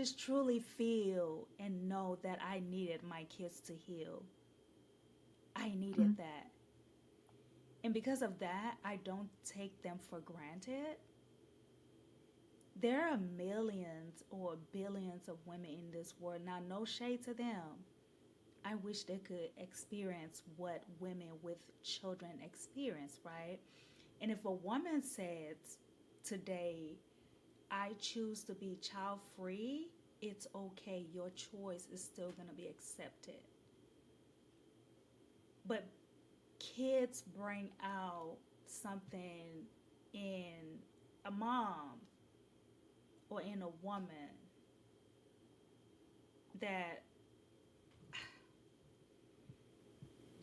just truly feel and know that I needed my kids to heal. I needed Mm. that. And because of that, I don't take them for granted. There are millions or billions of women in this world. Now, no shade to them. I wish they could experience what women with children experience, right? And if a woman says today, I choose to be child free, it's okay. Your choice is still going to be accepted. But kids bring out something in a mom or in a woman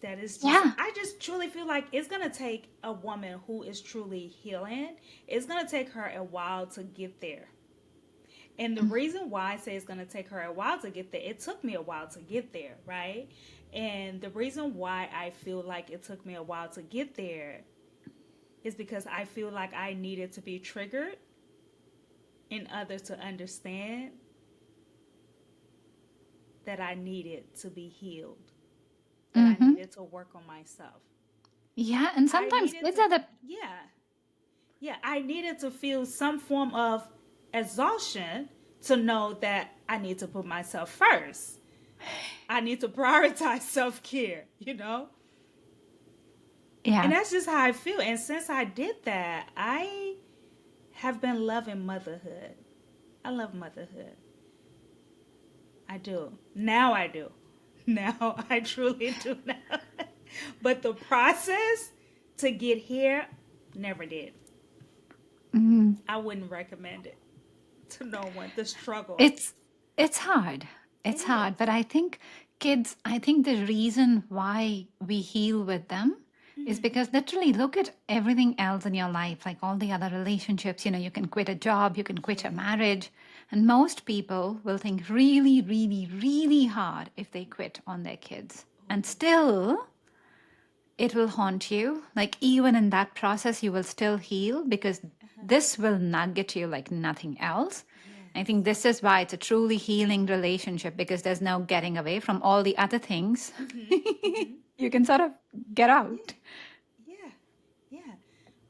that is just, Yeah. I just truly feel like it's going to take a woman who is truly healing. It's going to take her a while to get there. And the Mm. reason why I say it's going to take her a while to get there, it took me a while to get there, right? And the reason why I feel like it took me a while to get there is because I feel like I needed to be triggered in others to understand that I needed to be healed, that I Mm-hmm. needed to work on myself. Yeah, and I sometimes needed kids to, are the yeah, yeah, I needed to feel some form of exhaustion to know that I need to put myself first. I need to prioritize self care, you know? And yeah. that's just how I feel. And since I did that, I have been loving motherhood. I love motherhood. I do. Now I do. Now I truly do now. But the process to get here, never did. Mm. I wouldn't recommend it to no one. The struggle. It's it's hard. It It's hard, is. but I think kids, I think the reason why we heal with them is Mm-hmm. because literally look at everything else in your life, like all the other relationships. You know, you can quit a job, you can quit a Yeah. marriage, and most people will think really, really, really hard if they quit on their kids. And Ooh. still, it will haunt you. Like, even in that process, you will still heal because Uh-huh. this will nugget you like nothing else. I think Yes. this is why it's a truly healing relationship because there's no getting away from all the other things. Mm-hmm. Mm-hmm. You can sort of get out. Yeah. Yeah. Yeah.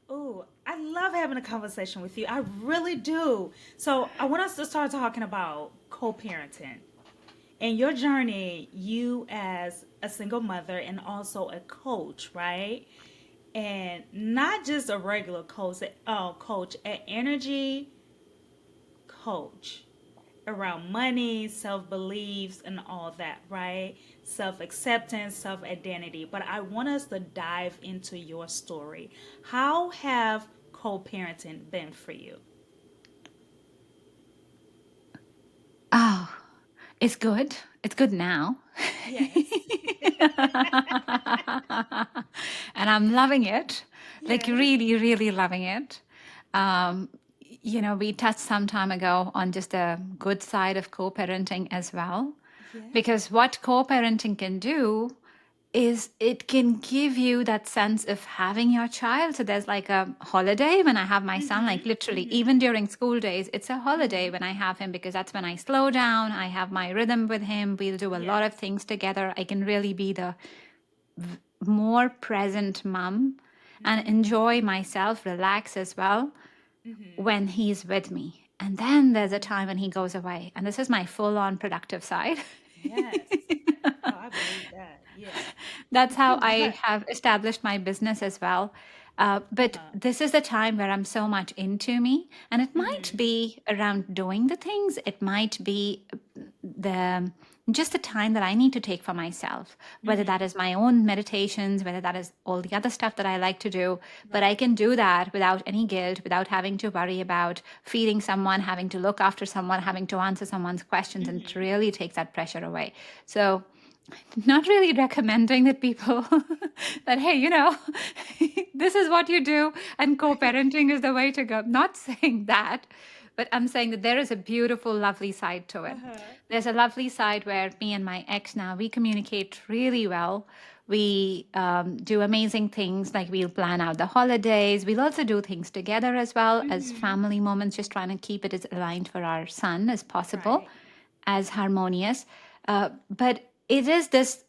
Oh, I love having a conversation with you. I really do. So I want us to start talking about co-parenting. In your journey, you as a single mother and also a coach, right? And not just a regular coach, an energy coach around money, self beliefs, and all that, right? Self acceptance, self identity. But I want us to dive into your story. How have co parenting been for you? Oh, it's good. It's good now. Yes. And I'm loving it. Like, Yes. really, really loving it. Um, we touched some time ago on just the good side of co parenting as well. Yes. Because what co parenting can do is it can give you that sense of having your child. So there's like a holiday when I have my son, like Mm-hmm. literally, Mm-hmm. even during school days, it's a holiday Mm-hmm. when I have him because that's when I slow down. I have my rhythm with him. We'll do a lot of Yes. things together. I can really be the more present mom and Mm-hmm. enjoy myself, relax as well Mm-hmm. when he's with me. And then there's a Mm-hmm. time when he goes away. And this is my full on productive side. Yes. Oh, I believe that. Yeah. That's how I But have established my business as well. But uh-huh. this is the time where I'm so much into me, and it might Mm-hmm. be around doing the things. It might be the just the time that I need to take for myself, whether that Mm-hmm. is my own meditations, whether that is all the other stuff that I like to do. But I Right. can do that without any guilt, without having to worry about feeding someone, having to look after someone, having to answer someone's questions, and it Mm-hmm. really takes that pressure away. So not really recommending that people that hey, this is what you do and co-parenting is the way to go. Not saying that, but I'm saying that there is a beautiful lovely side to it. Uh-huh. There's a lovely side where me and my ex now we communicate really well. We do amazing things, like we'll plan out the holidays. We'll also do things together as well as Mm-hmm. family moments, just trying to keep it as aligned for our son as possible. Right. as harmonious. But it is this,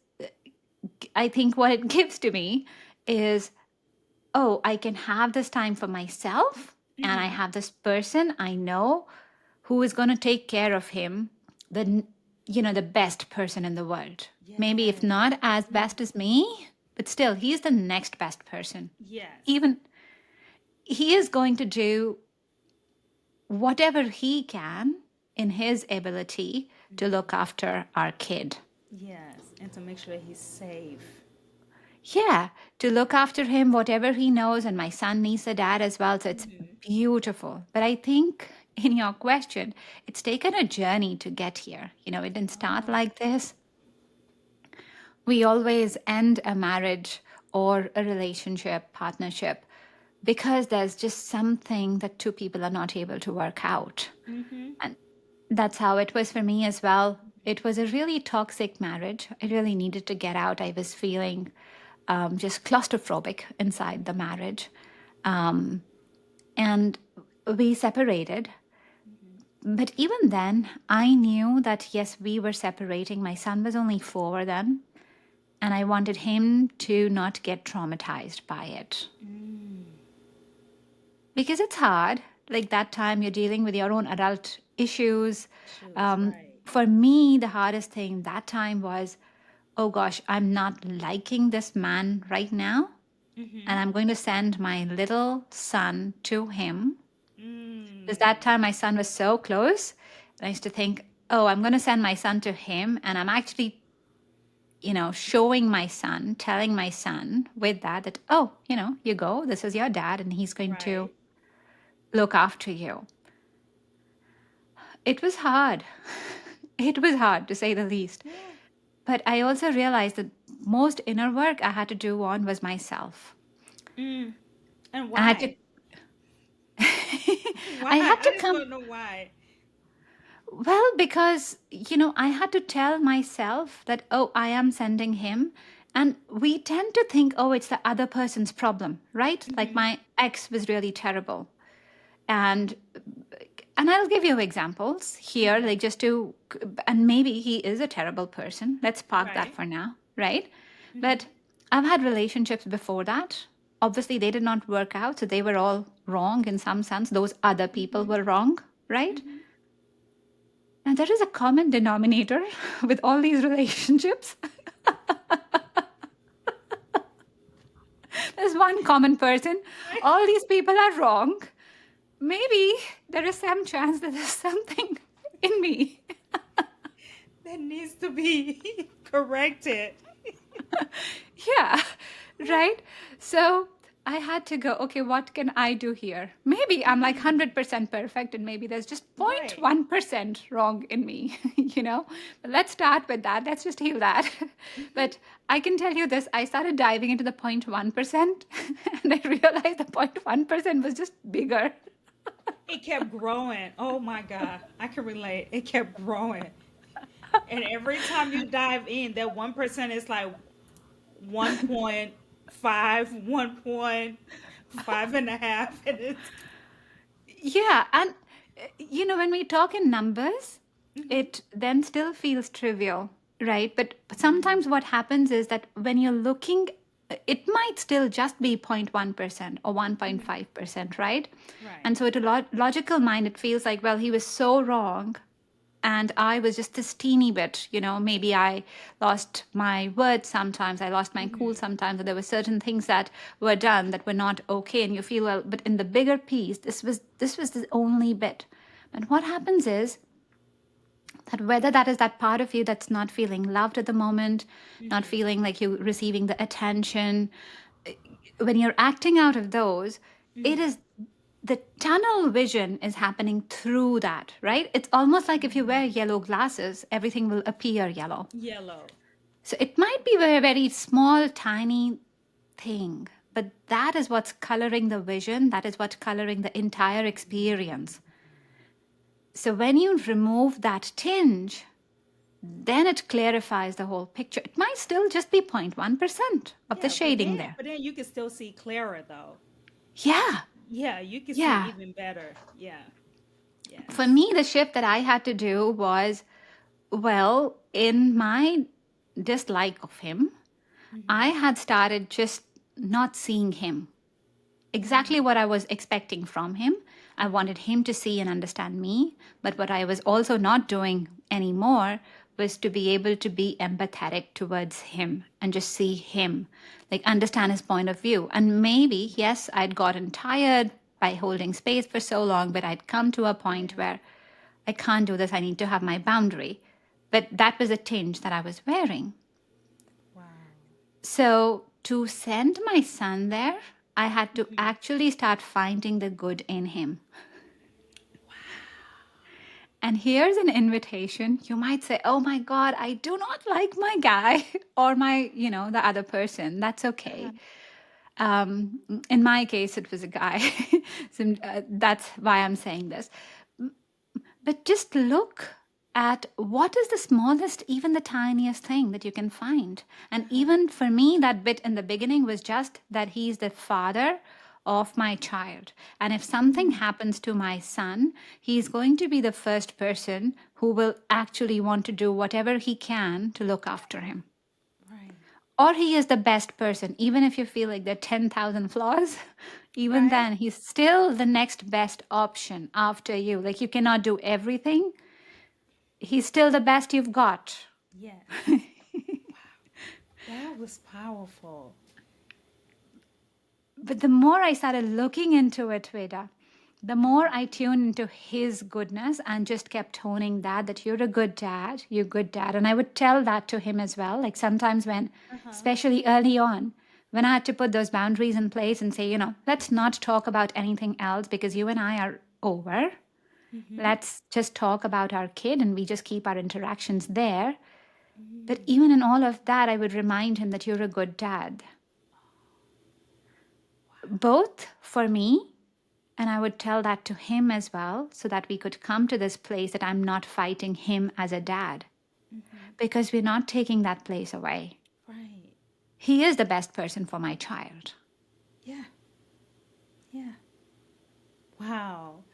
I think what it gives to me is, oh, I can have this time for myself, and I Mm-hmm. have this person I know who is going to take care of him, the the best person in the world. Maybe if Yes. not as Mm. best as me, but still he's the next best person. Yes. Even he is going to do whatever he can in his ability to look Mm-hmm. after our kid. Yes. And to make sure he's safe. Yeah, to look after him, whatever he knows, and my son needs a dad as well. So it's Mm-hmm. beautiful. But I think in your question, it's taken a journey to get here. It didn't start Oh. like this. We always end a marriage or a relationship, partnership, because there's just something that two people are not able to work out. Mm-hmm. And that's how it was for me as well. It was a really toxic marriage. I really needed to get out. I was feeling just claustrophobic inside the marriage. And we separated. But even then, I knew that yes, we were separating. My son was only 4 then. And I wanted him to not get traumatized by it. Mm. Because it's hard. Like that time, you're dealing with your own adult issues. Shoes, right. For me, the hardest thing that time was, oh gosh, I'm not liking this man right now. Mm-hmm. And I'm going to send my little son to him. Because Mm. that time my son was so close. And I used to think, oh, I'm going to send my son to him. And I'm actually, showing my son, telling my son with that, oh, you go, this is your dad, and he's going to Right. look after you. It was hard. It was hard to say the least. Yeah. But I also realized that most inner work I had to do on was myself. Mm. And I had to why? Why? I had I to just come want to know why. well because I had to tell myself that, oh, I am sending him. And we tend to think, oh, it's the other person's problem, right? Like Mm-hmm. my ex was really terrible. And I'll give you examples here, Mm-hmm. like just to, and maybe he is a terrible person. Let's park that Right. for now, right? Mm-hmm. But I've had relationships before that. Obviously, they did not work out, so they were all wrong in some sense. Those other people Mm-hmm. were wrong, right? Mm-hmm. And there is a common denominator with all these relationships. There's one common person. All these people are wrong. Maybe there is some chance that there's something in me. That needs to be corrected. Yeah, right? So I had to go, okay, what can I do here? Maybe I'm like Mm. 100% perfect, and maybe there's just Right. 0.1% wrong in me, But let's start with that. Let's just heal that. Mm-hmm. But I can tell you this, I started diving into the 0.1%, and I realized the 0.1% was just bigger. It kept growing. Oh my God. I can relate. It kept growing. And every time you dive in, that 1% is like 1.5, 1.5 and a half. And it's Yeah, and when we talk in numbers, mm-hmm. it then still feels trivial, right? But Mm. sometimes what happens is that when you're looking, it might still just be 0.1% or Mm-hmm. 1.5%, right? Right. And so to a logical mind, it feels like, well, he was so wrong, and I was just this teeny bit, maybe I lost my words sometimes, I lost my cool Mm-hmm. sometimes, and there were certain things that were done that were not okay, and you feel, well, but in the bigger piece, this was the only bit. But what happens is that whether that is that part of you that's not feeling loved at the moment, not Mm-hmm. feeling like you're receiving the attention, when you're acting out of those, it Mm-hmm. is the tunnel vision is happening through that, right? It's almost like if you wear yellow glasses, everything will appear yellow. Yellow. So it might be a very, very small, tiny thing, but that is what's coloring the vision. That is what's coloring the entire experience. So when you remove that tinge, then it clarifies the whole picture. It might still just be 0.1% of the Yeah, but shading there. you can still see clearer though. Yeah, Yeah, you can see yeah. even better. Yeah. For Yes. me, the shift that I had to do was, Well, in my dislike of him, I Mm-hmm. had started just not seeing him exactly what I was expecting from him. I wanted him to see and understand me, but what I was also not doing anymore was to be able to be empathetic towards him and just see him, like understand his point of view. And maybe, yes, I'd gotten tired by holding space for so long, but I'd come to a point Yeah. where I can't do this, I need to have my boundary. But that was a tinge that I was wearing. Wow. So, to send my son there, I had to Mm-hmm. actually start finding the good in him. And here's an invitation. You might say, oh my God, I do not like my guy or my, the other person. That's Uh-huh. okay. Um, in my case, it was a guy. So, that's why I'm saying this. But just look at what is the smallest, even the tiniest thing that you can find. And Uh-huh. even for me, that bit in the beginning was just that he's the father of my child. And if something Mm. happens to my son, he's going to be the first person who will actually want to do whatever he can to look after Right. him. Right. Or he is the best person, even if you feel like there are 10,000 flaws, even Right. then, he's still the next best option after you. Like you cannot do everything, he's still the best you've got. Yes. That was powerful. But the more I started looking into it, Veda, the more I tuned into his goodness and just kept honing that you're a good dad, you're a good dad. And I would tell that to him as well. Like sometimes when, Uh-huh. especially early on, when I had to put those boundaries in place and say, let's not talk about anything else because you and I are over. Mm-hmm. Let's just talk about our kid and we just keep our interactions there. But Mm. even in all of that, I would remind him that you're a good dad, both for me, and I would tell that to him as well, so that we could come to this place that I'm not fighting him as a dad, Mm-hmm. because we're not taking that place away. Right. He is the best person for my child. Yeah. Yeah. Wow.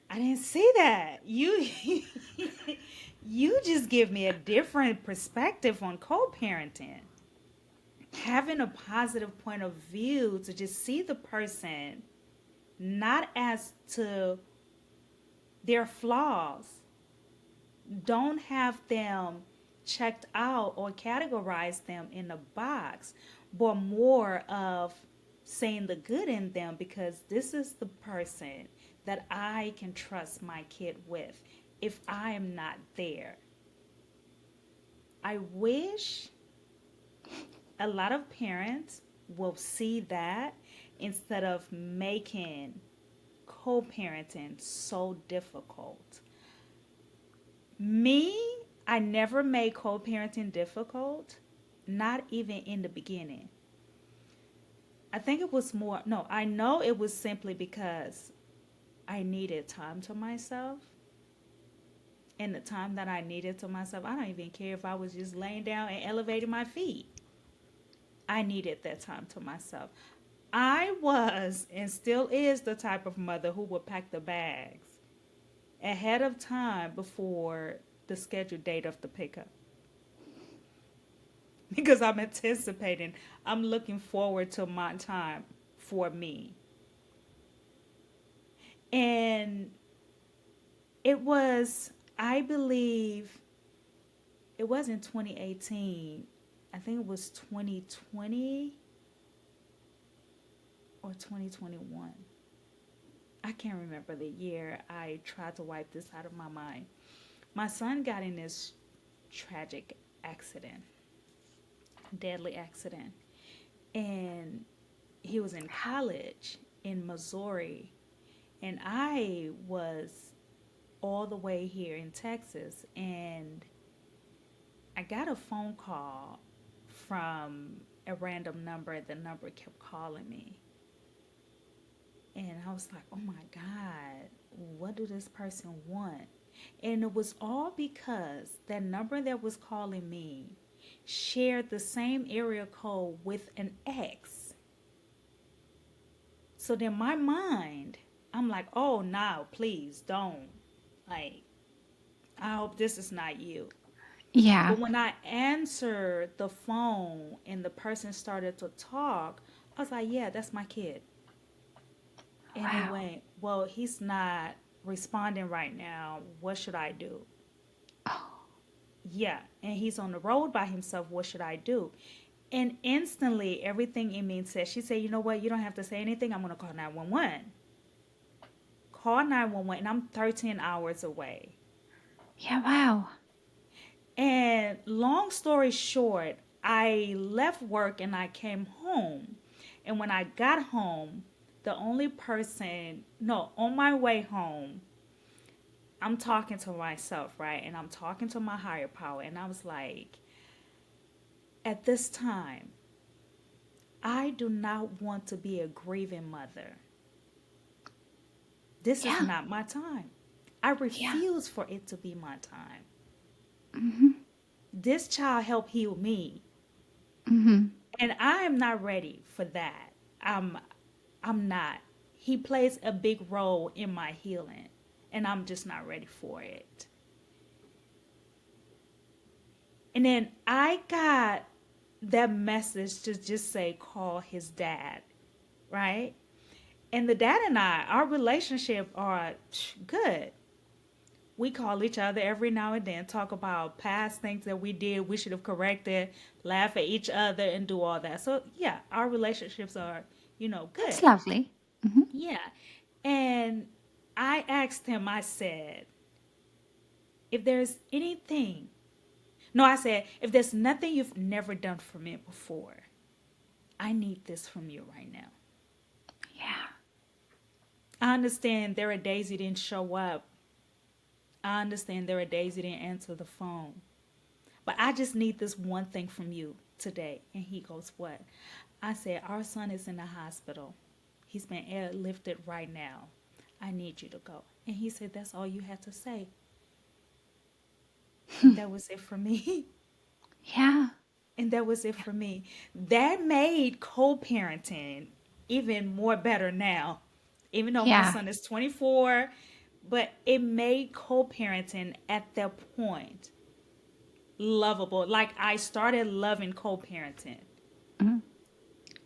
I didn't see that. You you just give me a different perspective on co-parenting. Having a positive point of view to just see the person not as to their flaws. Don't have them checked out or categorize them in a box, but more of saying the good in them because this is the person that I can trust my kid with if I am not there. I wish a lot of parents will see that instead of making co parenting so difficult. Me, I never made co parenting difficult, not even in the beginning. I think it was more, no, I know it was simply because I needed time to myself. And the time that I needed to myself, I don't even care if I was just laying down and elevating my feet. I needed that time to myself. I was and still is the type of mother who would pack the bags ahead of time before the scheduled date of the pickup because I'm anticipating, I'm looking forward to my time for me. And it was, I believe, it was in 2018. I think it was 2020 or 2021. I can't remember the year. I tried to wipe this out of my mind. My son got in this tragic accident, deadly accident. And he was in college in Missouri. And I was all the way here in Texas. And I got a phone call from a random number. The number kept calling me. And I was like, oh my God, what do this person want? And it was all because that number that was calling me shared the same area code with an ex. So then my mind, I'm like, oh no, please don't. Like, I hope this is not you. Yeah. But when I answered the phone and the person started to talk, I was like, yeah, that's my kid. And they Wow. went, well, he's not responding right now. What should I do? Oh, Yeah. And he's on the road by himself. What should I do? And instantly, everything in me said, she said, you know what? You don't have to say anything. I'm going to call 911. Call 911, and I'm 13 hours away. yeah. Wow. And long story short, I left work and I came home. And when I got home, the only person, no, on my way home, I'm talking to myself, right? And I'm talking to my higher power. And I was like, at this time, I do not want to be a grieving mother. This is Yeah. not my time. I Yeah. refuse for it to be my time. Mm-hmm. This child helped heal me. Mm-hmm. And I am not ready for that. I'm I'm not. He plays a big role in my healing, and I'm just not ready for it. And then I got that message to just say call his dad, right? And the dad and I, our relationship are good. We call each other every now and then, talk about past things that we did, we should have corrected, laugh at each other, and do all that. So, yeah, our relationships are, That's good. lovely. Mm-hmm. Yeah. And I asked him, I said, if there's anything, no, I said, if there's nothing you've never done for me before, I need this from you right now. Yeah. I understand there are days you didn't show up. I understand there are days you didn't answer the phone. But I just need this one thing from you today. And he goes, what? I said, our son is in the hospital. He's been airlifted right now. I need you to go. And he said, that's all you had to say. And that was it for me. Yeah. And that was it for me. That made co parenting even more better now. Even though my Yeah. son is 24, but it made co parenting at that point lovable. Like I started loving co parenting Mm-hmm.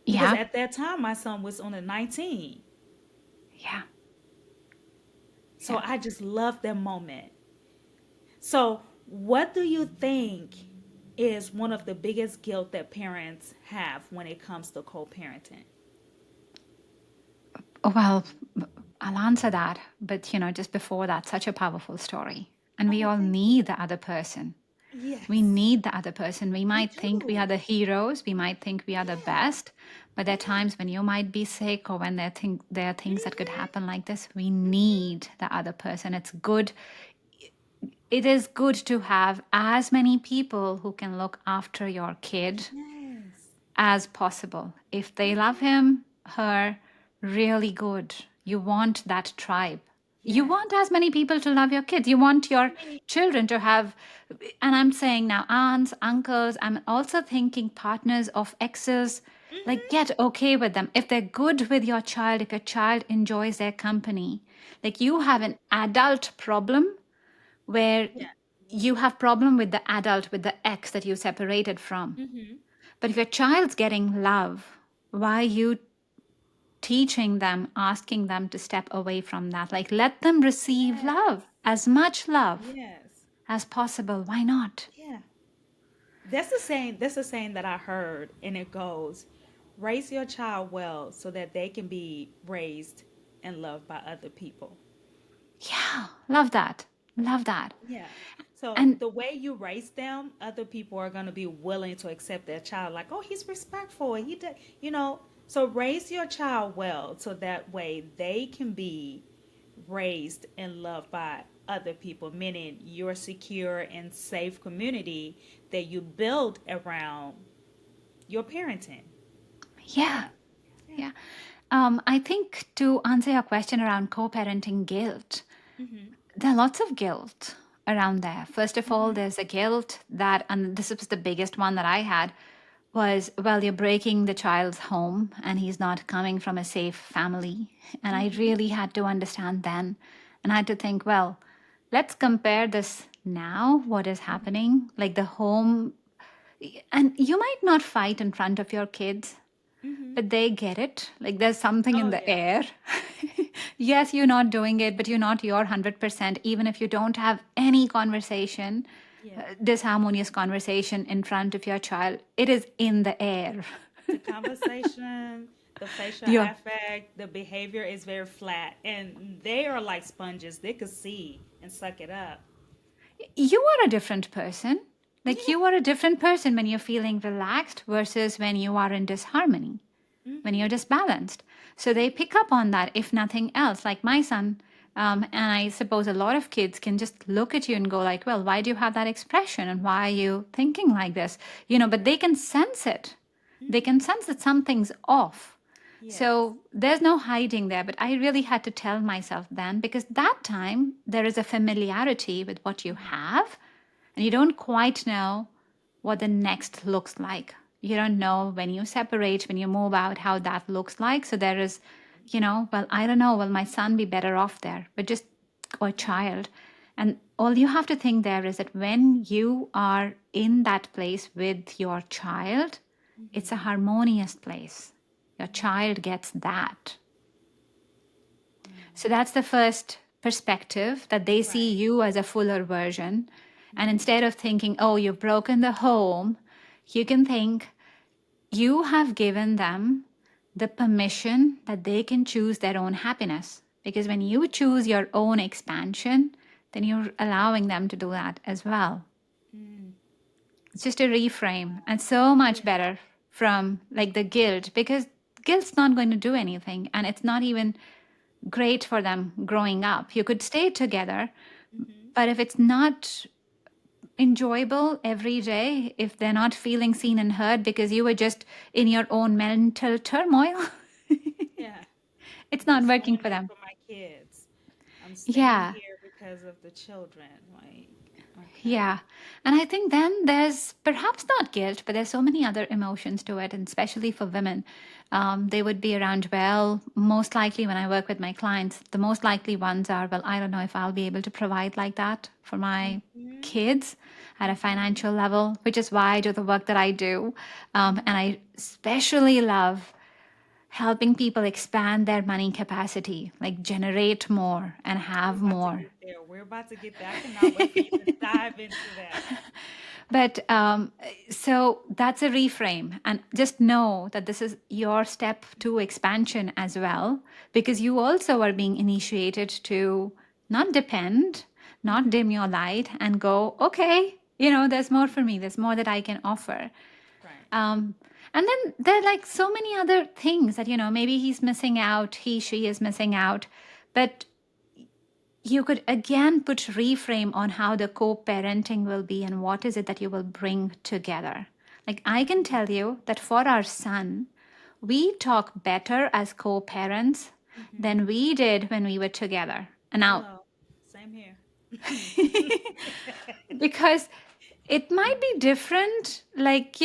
because Yeah. at that time my son was on a 19. Yeah. So Yeah. I just loved that moment. So, what do you think is one of the biggest guilt that parents have when it comes to co parenting? Well, I'll answer that. But, just before that, such a powerful story. And we Oh, all thank need you. the other person. We Yes, need the other person. We we might think we are do. the heroes. We might think we are the Yeah, best. But there are yeah. times when you might be sick or when there are things that could Mm-hmm, happen like this. We mm-hmm. need the other person. It is good to have as many people who can look after your kid Yes. as possible. If they love Mm-hmm. him, her, really good. You want that tribe. You Yes. want as many people to love your kids. You want I your mean, children to have, and I'm saying now aunts, uncles, I'm also thinking partners of exes. Like, mm-hmm. get okay with them. If they're good with your child, if your child enjoys their company, like you have an adult problem where Yeah. you have problem with the adult, with the ex that you separated from. Mm-hmm. But if your child's getting love, why are you teaching them, asking them to step away from that? Like, let them receive Yes. love, as much love Yes. as possible. Why not? Yeah. That's the saying that I heard, and it goes, raise your child well so that they can be raised and loved by other people. Yeah, love that. Love that. Yeah. So And the way you raise them, other people are going to be willing to accept their child. Like, oh, he's respectful. He did, So raise your child well, so that way they can be raised and loved by other people. Meaning, your secure and safe community that you build around your parenting. yeah, Yeah. Yeah. yeah. I think to answer your question around co parenting guilt, Mhm. there are lots of guilt around there. First of all, Mhm. there's a guilt that, and this was the biggest one that I had, was, well, you're breaking the child's home and he's not coming from a safe family. And I Mhm. really had to understand then. And I had to think, well, let's compare this now what is happening, like the home, and you might not fight in front of your kids, Mm-hmm. but they get it. Like there's something in Oh the yeah. air. Yes, you're not doing it, but you're not your 100%, even if you don't have any conversation, Yeah. disharmonious conversation in front of your child. It is in the air. The conversation, the facial Yeah. affect, the behavior is very flat, and they are like sponges. They could see and suck it up. You are a different person. Like Yeah. you are a different person when you're feeling relaxed versus when you are in disharmony, when Mm-hmm. you're disbalanced. So they pick up on that, if nothing else. Like my son, and I suppose a lot of kids can just look at you and go like, well, why do you have that expression? And why are you thinking like this? But they can sense it. They can Mm-hmm. sense that something's off. Yes. So there's no hiding there, but I really had to tell myself then because that time there is a familiarity with what you have and you don't quite know what the next looks like. You don't know when you separate, when you move out, how that looks like. So there is, well, I don't know, will my son be better off there? But just, or Yeah. child. And all you have to think there is that when you are in that place with your child, it's a Mm-hmm. harmonious place. Your Mm-hmm. child gets that. So Mm. that's the first perspective that they see Right. you as a fuller version. And Mm-hmm. instead of thinking, oh, you've broken the home, you can think you have given them the permission that they can choose their own happiness. Because when you choose your own expansion, then you're allowing them to do that as well. Mm. It's just a reframe and so much Yeah. better from like the guilt because guilt's not going to do anything and it's not even great for them growing up. You could stay together, Mm-hmm. but if it's not enjoyable every day, if they're not feeling seen and heard because you were just in your own mental turmoil, Yeah. it's I'm not just working doing for this them. for my kids. I'm staying Yeah. here because of the children. Like, okay. Yeah. And I think then there's perhaps not guilt, but there's so many other emotions to it, and especially for women. They would be around, well, most likely when I work with my clients, the most likely ones are, well, I don't know if I'll be able to provide like that for my Mm-hmm. kids at a Mm-hmm. financial level, which is why I do the work that I do. And I especially love helping people expand their money capacity, like generate more and We're have about to more. get there. We're about to get there. I cannot wait for you to dive into that. But so that's a reframe. And just know that this is your step to expansion as well, because you also are being initiated to not depend, not Mm-hmm. dim your light, and go, okay, there's more for me, there's more that I can offer. Right. Um, and then there are like so many other things that, maybe he's missing out, she is missing out. But you could again put reframe on how the co-parenting will be and what is it that you will bring together. Like I can tell you that for our son, we talk better as co-parents Mm-hmm. than we did when we were together. And now, Hello. Same here. because it might be different, like,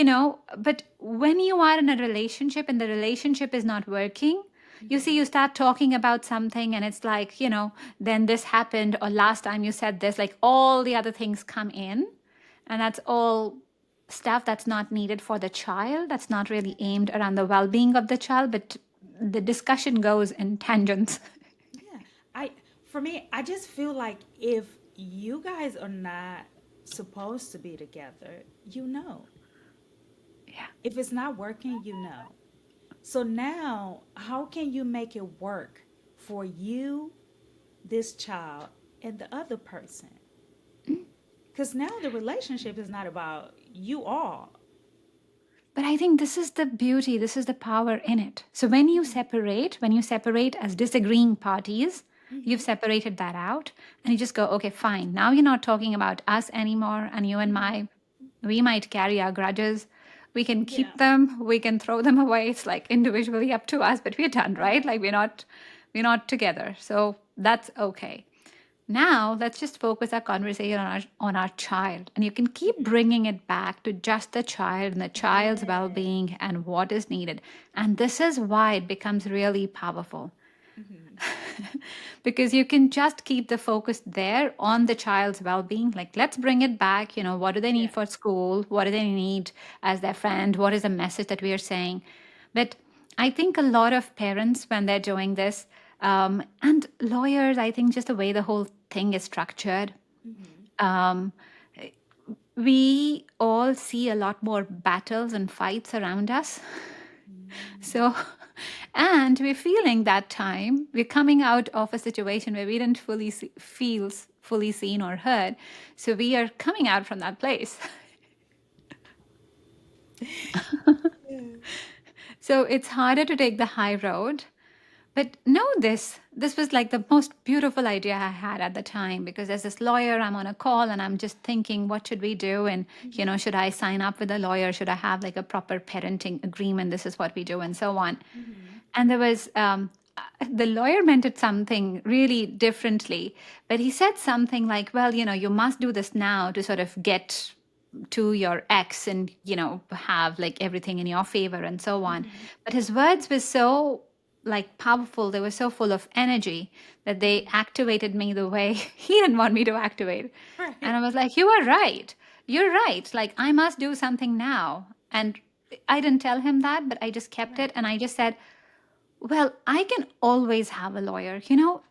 but when you are in a relationship and the relationship is not working, you see, Mm-hmm. you start talking about something and it's like, then this happened, or last time you said this, like all the other things come in. And that's all stuff that's not needed for the child. That's not really aimed around the well being of the child, but the discussion goes in tangents. Yeah. I for me, I just feel like if you guys are not supposed to be together, you know. Yeah. If it's not working, you know. So now, how can you make it work for you, this child, and the other person? Because now the relationship is not about you all. But I think this is the beauty, this is the power in it. So when you separate as disagreeing parties, you've Mm-hmm. separated that out and you just go, okay, fine. Now you're not talking about us anymore. And you and Mm-hmm. we might carry our grudges. We can Yeah. keep them, we can throw them away. It's like individually up to us, but we're done, right? Yeah. Like we're not together. So that's okay. Now, let's just focus our conversation on our child. And you can keep Mm-hmm. bringing it back to just the child and the child's well Yeah. being and what is needed. And this is why it becomes really powerful. Mm-hmm. because you can just keep the focus there on the child's well-being. Like, let's bring it back. What do they need Yeah. for school? What do they need as their friend? What is the message that we are saying? But I think a lot of parents, when they're doing this, and lawyers, I think just the way the whole thing is structured, Mm-hmm. um, we all see a lot more battles and fights around us. Mm. So, and we're feeling that time. We're coming out of a situation where we didn't feel fully seen or heard. So we are coming out from that place. Yeah. So it's harder to take the high road. But know this. This was like the most beautiful idea I had at the time, because as this lawyer, I'm on a call and I'm just thinking, what should we do? And, Mm-hmm. should I sign up with a lawyer? Should I have like a proper parenting agreement? This is what we do, and so on. Mm-hmm. And there was, the lawyer meant it something really differently, but he said something like, well, you must do this now to sort of get to your ex and, have like everything in your favor and so on. Mm-hmm. But his words were so like powerful, they were so full of energy that they Mm-hmm. activated me the way he didn't want me to activate. And Right. I was like, you are right. You're right. Like, I must do something now. And I didn't tell him that, but I just kept it. Right. And I just said, well, I can always have a lawyer.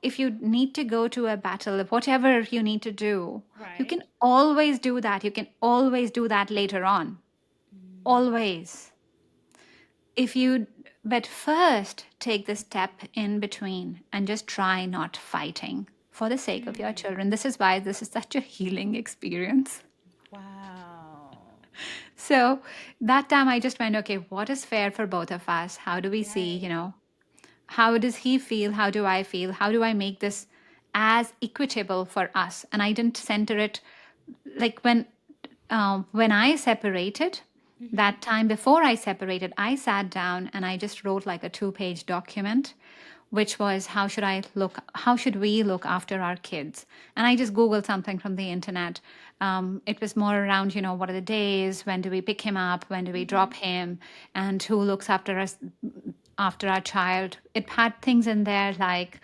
If you need to go to a battle, whatever you need to do, you Right. can always do that. You can always do that later on. Mm. Always. If you, but first take the step in between and just try not fighting for the sake of your Mm. children. This is why this is such a healing experience. Wow. So that time I just went, okay, what is fair for both of us? How do we see, Right. how does he feel? How do I feel? How do I make this as equitable for us? And I didn't center it like when I separated, Mm-hmm. that time before I separated, I sat down and I just wrote like a 2-page document, which was how should we look after our kids? And I just Googled something from the internet. It was more around, what are the days? When do we pick him up? When do we Mm-hmm. drop him? And who looks after us after our child? It had things in there like,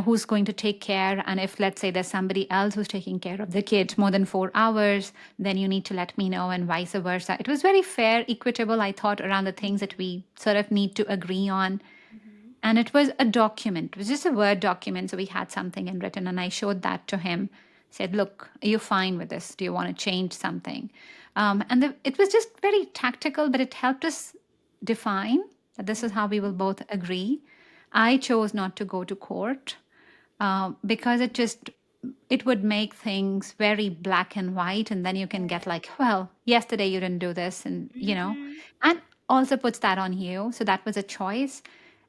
who's going to take care. And if, let's say, there's somebody else who's taking care of the kid more than 4 hours, then you need to let me know, and vice versa. It was very fair, equitable, I thought, around the things that we sort of need to agree on. Mm-hmm. And it was a document, it was just a Word document. So we had something in written, and I showed that to him. Said, look, are you fine with this? Do you want to change something? It was just very tactical, but it helped us define that this is how we will Mm-hmm. both agree. I chose not to go to court because it would make things very black and white, and then you can get Right. like, well, yesterday you didn't do this, and Mm-hmm. and also puts that on you. So that was a choice.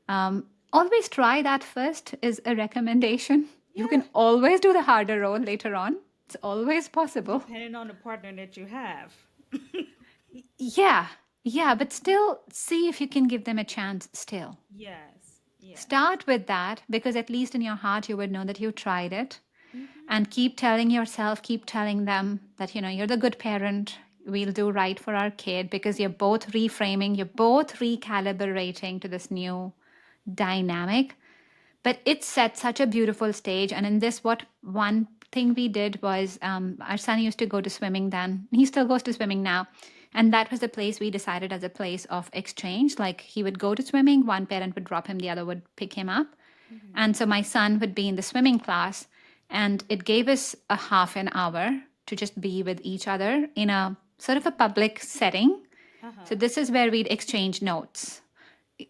Always try that first is a recommendation. You Yeah. can always do the harder road later on. It's always possible. Depending on the partner that you have. Yeah, yeah, but still see if you can give them a chance still. Yes. Yeah. Start with that, because at least in your heart you would know that you tried it. Mm-hmm. And keep telling yourself, keep telling them that, you're the good parent. We'll do right for our kid, because you're both reframing, you're both recalibrating to this new dynamic. But it set such a beautiful stage. And in this, what one thing we did was, our son used to go to swimming then. He still goes to swimming now. And that was the place we decided as a place of exchange. Like, he would go to swimming, one parent would drop him, the other would pick him up. Mm-hmm. And so my son would be in the swimming class, and it gave us a half an hour to just be with each other in a sort of a public setting. So Uh-huh. this is where we'd exchange notes,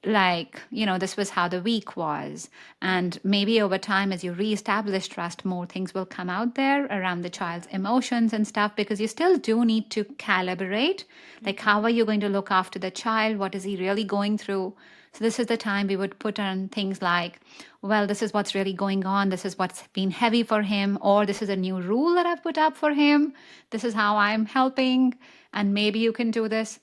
like, this was how the week was. Right. And maybe over time, as you reestablish trust, more things will come out there around the child's emotions and stuff, because you still do need to calibrate. Like, how Mm-hmm. are you going to look after the child? What is he really going through? So, this is the time we would put on things like, well, this is what's really going on. This is what's been heavy for him. Or this is a new rule that I've put up for him. This is how I'm helping. And maybe you can do this,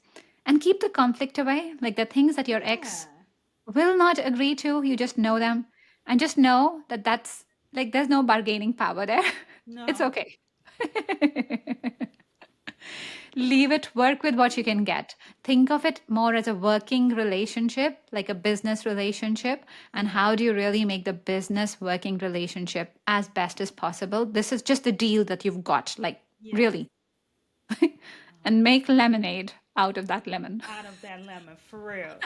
and keep the conflict away. Like, the things that your ex Yeah. will not agree to, you just know Mm-hmm. them, and just know that that's like, there's no bargaining power there. It's No. okay. Leave it, work with what you can get. Think of it more as a working relationship, like a business relationship. And Yeah. how do you really make the business working relationship as best as possible? This is just the deal that you've got, like Yes. really. And make lemonade out of that lemon. Out of that lemon, for real.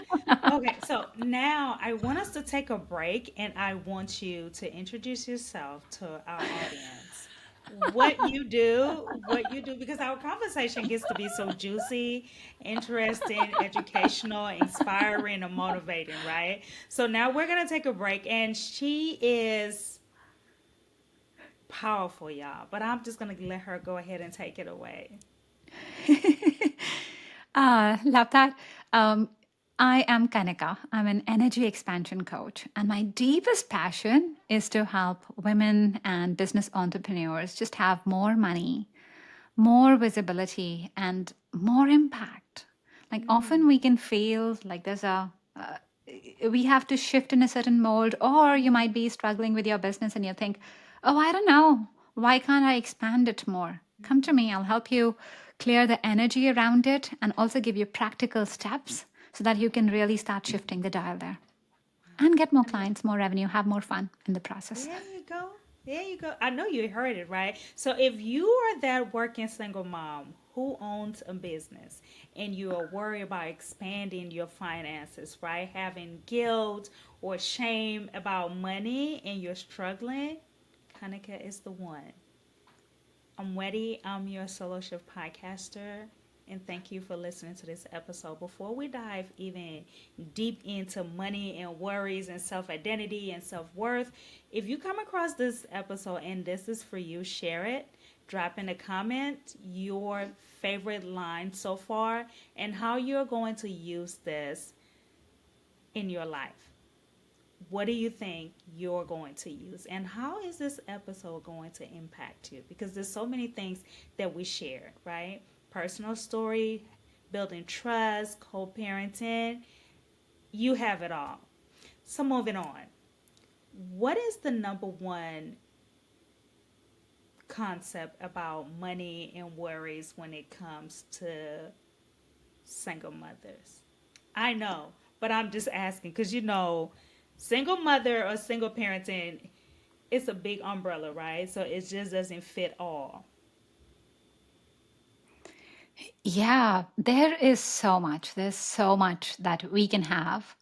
Okay, so now I want us to take a break and I want you to introduce yourself to our audience. What you do, because our conversation gets to be so juicy, interesting, educational, inspiring, and motivating, right? So now we're going to take a break, and she is powerful, y'all, but I'm just going to let her go ahead and take it away. Love that. Um, I am Kanika. I'm an energy expansion coach, and my deepest passion is to help women and business entrepreneurs just have more money, more visibility, and more impact. Like often we can feel like we have to shift in a certain mold, or you might be struggling with your business and you think, oh, I don't know, why can't I expand it more? Come to me, I'll help you clear the energy around it and also give you practical steps so that you can really start shifting the dial there and get more clients, more revenue, have more fun in the process. There you go. There you go. I know you heard it, right? So if you are that working single mom who owns a business and you are worried about expanding your finances, right? Having guilt or shame about money and you're struggling, Kanika is the one. I'm Weddy. I'm your solo shift podcaster. And thank you for listening to this episode. Before we dive even deep into money and worries and self identity and self worth, if you come across this episode and this is for you, share it. Drop in a comment your favorite line so far and how you're going to use this in your life. What do you think you're going to use, and how is this episode going to impact you? Because there's so many things that we share, right? Personal story, building trust, co-parenting, you have it all. So moving on, what is the number one concept about money and worries when it comes to single mothers? I know, but I'm just asking because single mother or single parenting, it's a big umbrella, right? So it just doesn't fit all. Yeah, there is so much. There's so much that we can have.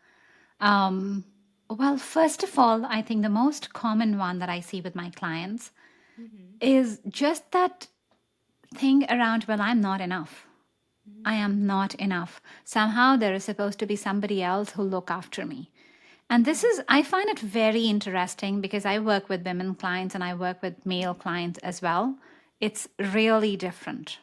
Um, well, first of all, I think the most common one that I see with my clients Mm-hmm. is just that thing around, well, I'm not enough. I am not enough. Somehow there is supposed to be somebody else who look after me. And this is, I find it very interesting because I work with women clients and I work with male clients as well. It's really different.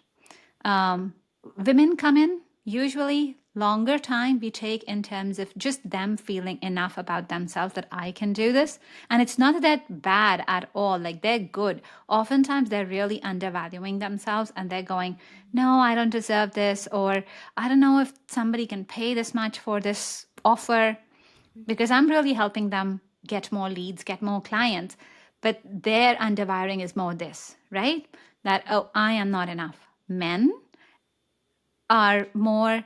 Um, Women come in, usually longer time we take in terms of just them feeling enough about themselves that I can do this. And it's not that they're bad at all, like they're good. Oftentimes they're really undervaluing themselves and they're going, no, I don't deserve this, or I don't know if somebody can pay this much for this offer, because I'm really helping them get more leads, get more clients. But their underwiring is more this, right? That, oh, I am not enough. Men are more,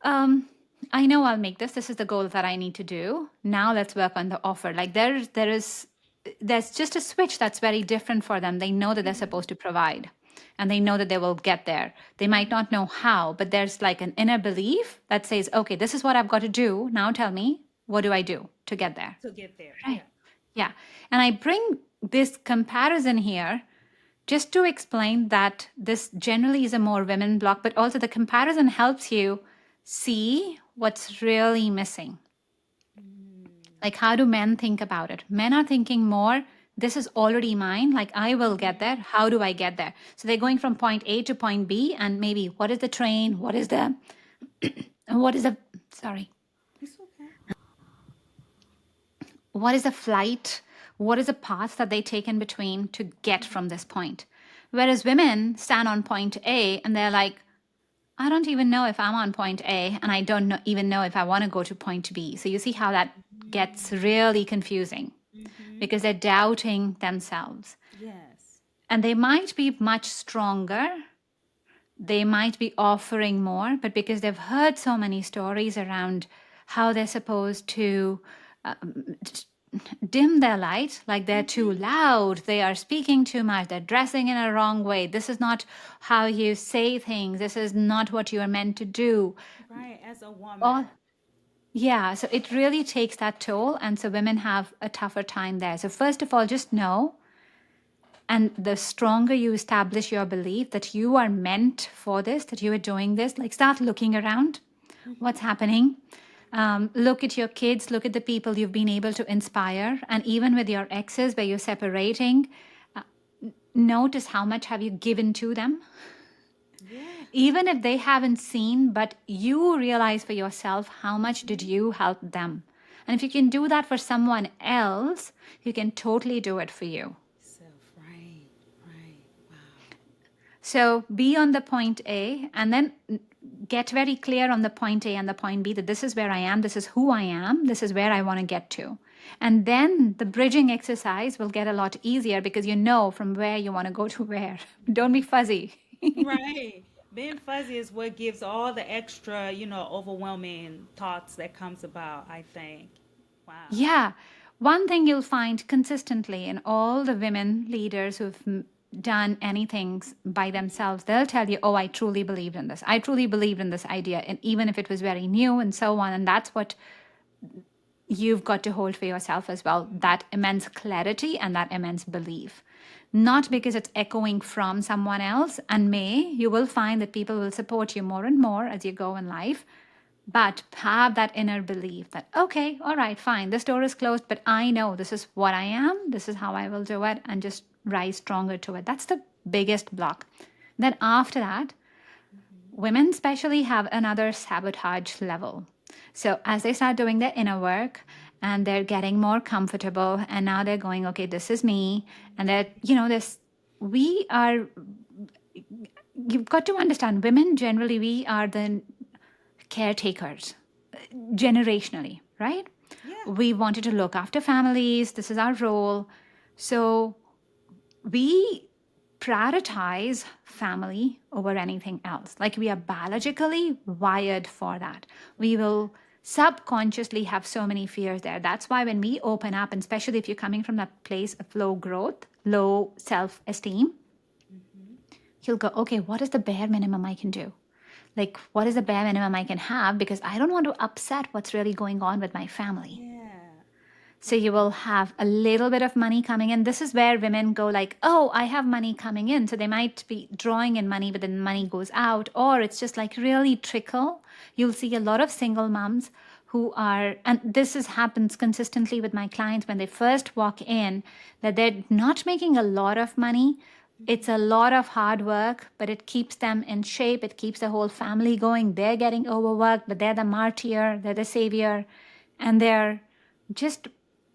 um, I know I'll make this. This is the goal that I need to do. Now let's work on the offer. Like there's just a switch that's very different for them. They know that they're supposed to provide and they know that they will get there. They might not know how, but there's like an inner belief that says, okay, this is what I've got to do. Now tell me, what do I do to get there? To get there, Right. yeah. Yeah. And I bring this comparison here just to explain that this generally is a more women block, but also the comparison helps you see what's really missing. Like, how do men think about it? Men are thinking more, this is already mine. Like, I will get there. How do I get there? So they're going from point A to point B, and maybe what is the train? What is the, sorry, It's okay. what is a flight? What is a path that they take in between to get from this point? Whereas women stand on point A and they're like, I don't even know if I'm on point A and I don't even know if I want to go to point B. So you see how that gets really confusing Mm-hmm. because they're doubting themselves. Yes. And they might be much stronger they might be offering more, but because they've heard so many stories around how they're supposed to dim their light, like they're too loud, they are speaking too much, they're dressing in a wrong way, this is not how you say things, this is not what you are meant to do. Right, as a woman. All yeah, so it really takes that toll, and so women have a tougher time there. So first of all, just know, and the stronger you establish your belief that you are meant for this, that you are doing this, like start looking around what's happening. Look at your kids, look at the people you've been able to inspire, and even with your exes where you're separating, notice how much have you given to them. Yeah. Even if they haven't seen, but you realize for yourself how much did you help them. And if you can do that for someone else, you can totally do it for you. Self, right, right. Wow. So be on the point A and then get very clear on the point A and the point B that this is where I am, this is who I am, this is where I want to get to. And then the bridging exercise will get a lot easier because you know from where you want to go to where. Don't be fuzzy. Right. Being fuzzy is what gives all the extra, overwhelming thoughts that comes about, I think. Wow. Yeah. One thing you'll find consistently in all the women leaders who've done anything by themselves, they'll tell you, oh, I truly believed in this. I truly believed in this idea. And even if it was very new and so on. And that's what you've got to hold for yourself as well, that immense clarity and that immense belief. Not because it's echoing from someone else. And you will find that people will support you more and more as you go in life, but have that inner belief that, okay, all right, fine, this door is closed, but I know this is what I am, this is how I will do it, and just rise stronger to it. That's the biggest block. Then after that, women especially have another sabotage level. So as they start doing their inner work and they're getting more comfortable, and now they're going, okay, this is me, and they're, this, we are, you've got to understand, women generally, we are the caretakers generationally, right? Yeah. We wanted to look after families. This is our role. So we prioritize family over anything else. Like we are biologically wired for that. We will subconsciously have so many fears there. That's why when we open up, and especially if you're coming from that place of low growth, low self esteem, you'll go, okay, what is the bare minimum I can do? Like, what is the bare minimum I can have? Because I don't want to upset what's really going on with my family. Yeah. So you will have a little bit of money coming in. This is where women go like, oh, I have money coming in. So they might be drawing in money, but then money goes out. Or it's just like really trickle. You'll see a lot of single moms who are, and this happens consistently with my clients when they first walk in, that they're not making a lot of money. It's a lot of hard work, but it keeps them in shape. It keeps the whole family going. They're getting overworked, but they're the martyr, they're the savior, and they're just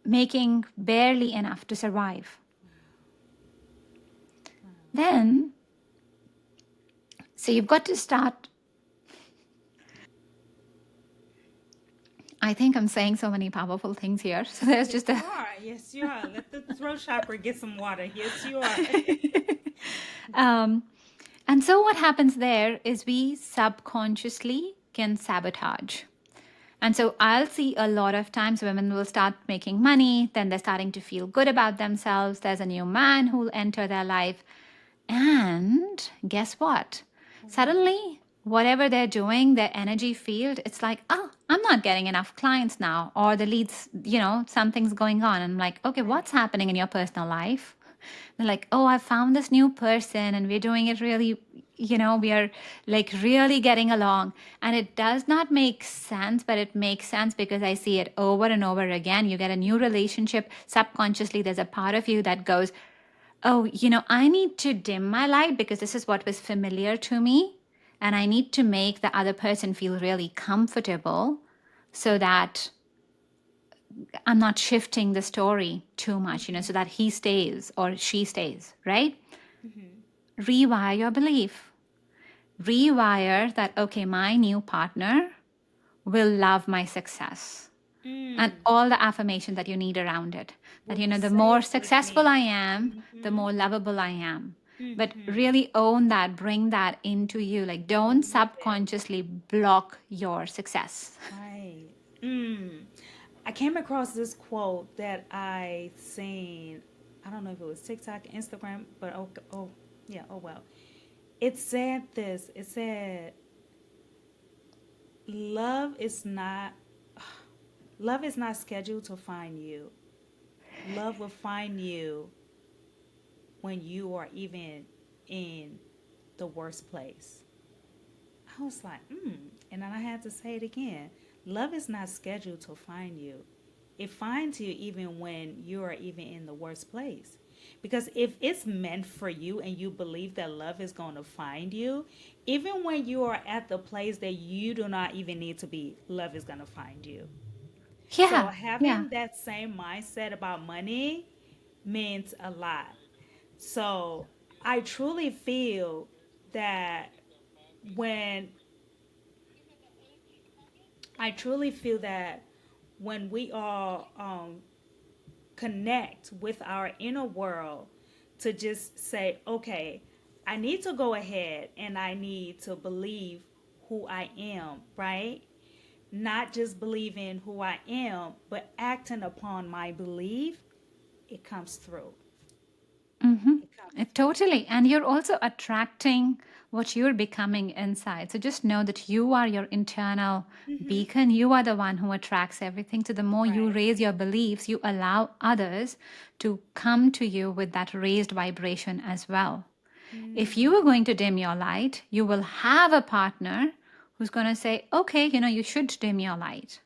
making barely enough to survive. Then, so you've got to start. I think I'm saying so many powerful things here. So there's Yes, just you a. are. Yes, you are. Let the throat shopper get some water. Yes, you are. um, and so what happens there is we subconsciously can sabotage. And so I'll see a lot of times women will start making money, then they're starting to feel good about themselves. There's a new man who'll enter their life. And guess what? What? Suddenly, whatever they're doing, their energy field, it's like, oh, I'm not getting enough clients now. Or the leads, something's going on. And I'm like, okay, Right. what's happening in your personal life? They're like, oh, I found this new person and we're doing it really, we are like really getting along. And it does not make sense, but it makes sense because I see it over and over again. You get a new relationship. Subconsciously, there's a part of you that goes, oh, I need to dim my light because this is what was familiar to me. And I need to make the other person feel really comfortable so that I'm not shifting the story too much, so that he stays or she stays, right? Rewire your belief. Rewire that, okay, my new partner will love my success. And Mm. all the affirmation that you need around it. That, What will the say more it with successful me? I am, the Mm-hmm. more lovable I am. but Mm-hmm. really own that, bring that into you. Like, I don't love it. subconsciously block your success. Right. Mm. I came across this quote that I seen. I don't know if it was TikTok, Instagram, but oh, yeah, oh well. It said this. It said, "Love is not, love is not scheduled to find you. Love will find you when you are even in the worst place." I was like, and then I had to say it again. Love is not scheduled to find you. It finds you even when you are even in the worst place. Because if it's meant for you and you believe that love is going to find you, even when you are at the place that you do not even need to be, love is going to find you. So Yeah, yeah. having that same mindset about money means a lot. So I truly feel that when I truly feel that when we all connect with our inner world to just say, okay, I need to go ahead and I need to believe who I am, right? Not just believing who I am, but acting upon my belief, it comes through. Mm-hmm. It comes through. Totally. And you're also attracting what you're becoming inside. So just know that you are your internal Mm-hmm. beacon. You are the one who attracts everything. So the more you Right. raise your beliefs, you allow others to come to you with that raised vibration as well. If Mm. you are going to dim your light, you will have a partner who's going to say, okay, you should dim your light.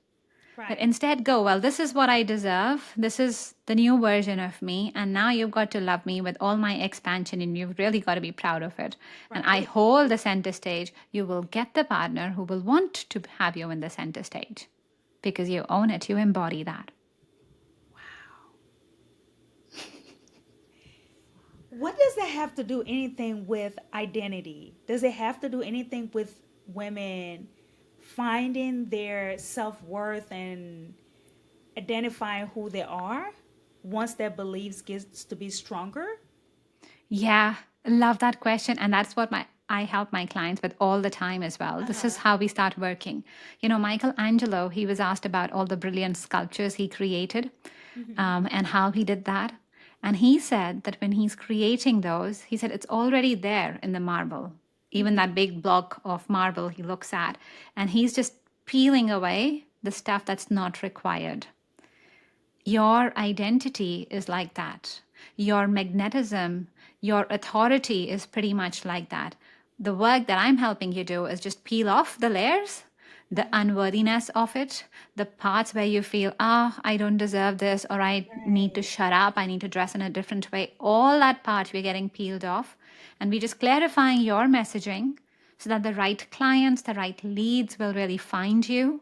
But Right. instead, go, well, this is what I deserve. This is the new version of me. And now you've got to love me with all my expansion, and you've really got to be proud of it. And I Right. hold the center stage. You will get the partner who will want to have you in the center stage because you own it, you embody that. What does that have to do anything with identity? Does it have to do anything with women finding their self worth and identifying who they are once their beliefs gets to be stronger? Yeah, love that question. And that's what I help my clients with all the time as well. Uh This is huh. how we start working. Michelangelo, he was asked about all the brilliant sculptures he created, Mm-hmm. and how he did that. And he said that when he's creating those, he said it's already there in the marble, even Mm-hmm. that big block of marble he looks at. And he's just peeling away the stuff that's not required. Your identity is like that. Your magnetism, your authority is pretty much like that. The work that I'm helping you do is just peel off the layers, the Uh-huh. unworthiness of it, the parts where you feel, I don't deserve this, or I need to Right. shut up, I need to dress in a different way. All that part we're getting peeled off. And we're just clarifying your messaging so that the right clients, the right leads will really find you,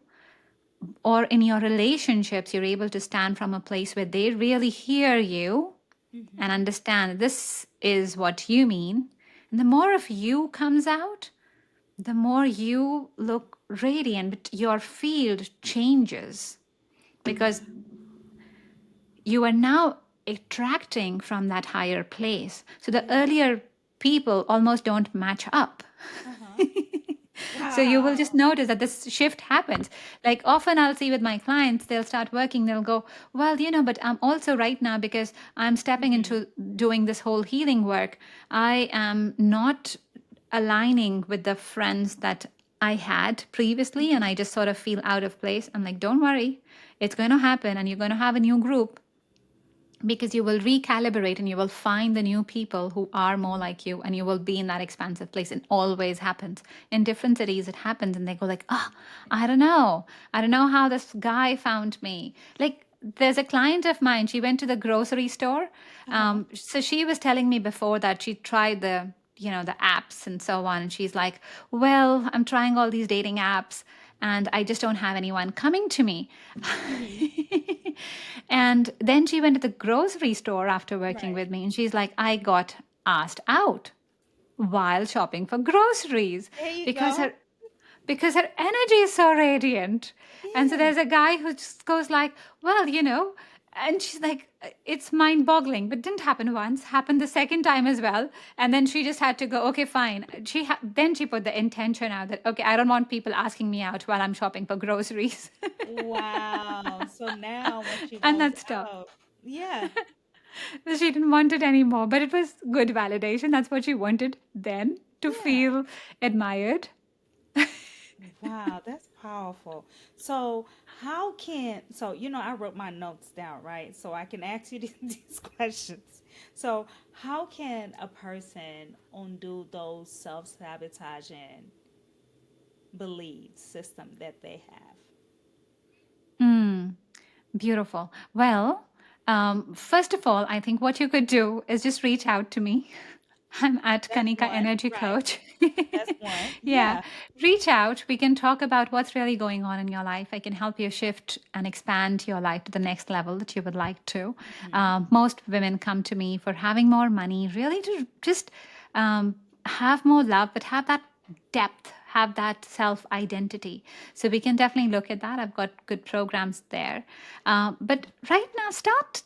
or in your relationships, you're able to stand from a place where they really hear you and Mm-hmm. understand this is what you mean. And the more of you comes out, the more you look radiant, but your field changes because you are now attracting from that higher place. So the Yeah. earlier people almost don't match up. Uh-huh. So you will just Wow. notice that this shift happens. Like often I'll see with my clients, they'll start working, they'll go, well, but I'm also right now because I'm stepping Mm-hmm. into doing this whole healing work. I am not aligning with the friends that I had previously, and I just sort of feel out of place. I'm like, don't worry, it's going to happen, and you're going to have a new group because you will recalibrate and you will find the new people who are more like you, and you will be in that expansive place. It always happens in different cities. It happens and they go like, I don't know how this guy found me. Like, there's a client of mine, she went to the grocery store. Uh-huh. So she was telling me before that she tried the apps and so on, and she's like, well, I'm trying all these dating apps and I just don't have anyone coming to me. Mm-hmm. And then she went to the grocery store after working Right. with me, and she's like, I got asked out while shopping for groceries There you because go. her energy is so radiant. And so Yeah. there's a guy who just goes like, well, And she's like, it's mind boggling, but didn't happen once, happened the second time as well. And then she just had to go, okay, fine. Then she put the intention out that, okay, I don't want people asking me out while I'm shopping for groceries. Wow. So now when she And goes that stopped. out, yeah, She didn't want it anymore, but it was good validation. That's what she wanted then, to yeah. feel admired. Wow, that's powerful. So, how can, so, I wrote my notes down, right? So I can ask you these questions. So, how can a person undo those self-sabotaging beliefs system that they have? Mm, beautiful. Well, first of all, I think what you could do is just reach out to me. I'm at That's Kanika one, Energy right? Coach. That's one. Yeah, Yeah. reach out. We can talk about what's really going on in your life. I can help you shift and expand your life to the next level that you would like to. Hmm. Most women come to me for having more money, really to just have more love, but have that depth, have that self identity. So we can definitely look at that. I've got good programs there. But right now, start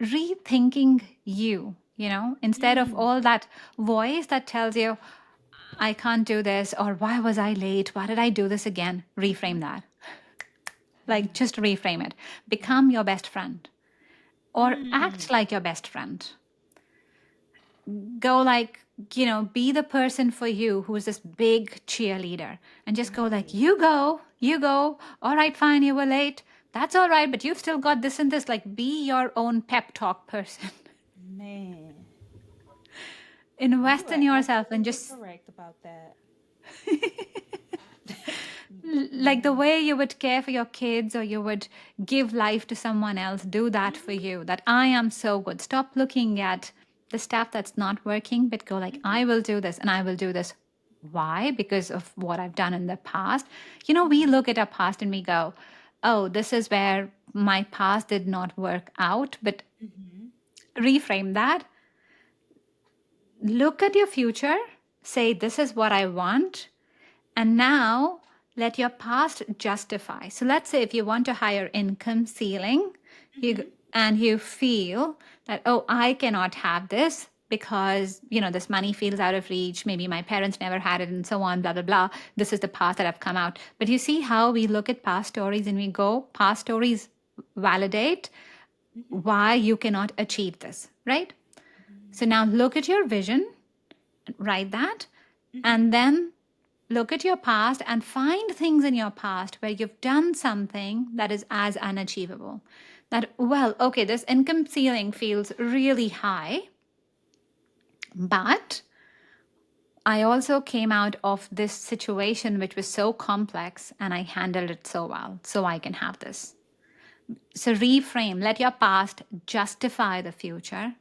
rethinking you, instead of Mm. all that voice that tells you, I can't do this, or why was I late? Why did I do this again? Hmm. Reframe that. Like, Yeah. just reframe it. Yeah. Become your best friend, or Mm. act like your best friend. Go like, be the person for you who is this big cheerleader, and just go like, Right. you go. All right, fine, you were late. That's all right, but you've still got this and this. Like, be your own pep talk person. Man, you Invest are in yourself and absolutely just correct about that. like the way you would care for your kids or you would give life to someone else, do that for Hmm. you. That I am so good. Stop looking at the stuff that's not working, but go like, Hmm. I will do this and I will do this. Why? Because of what I've done in the past. We Hmm. look at our past and we go, oh, this is where my past did not work out. But Hmm. reframe that. Look at your future. Say, this is what I want. And now let your past justify. So let's say if you want a higher income ceiling, Hmm. and you feel that, oh, I cannot have this because, this money feels out of reach. Maybe my parents never had it and so on, blah, blah, blah. This is the path that I've come out. But you see how we look at past stories and we go, past stories validate Hmm. why you cannot achieve this, right? So now look at your vision, write that, Hmm. and then look at your past and find things in your past where you've done something that is as unachievable. That, well, okay, this income ceiling feels really high, but I also came out of this situation which was so complex and I handled it so well, so I can have this. So reframe, let your past justify the future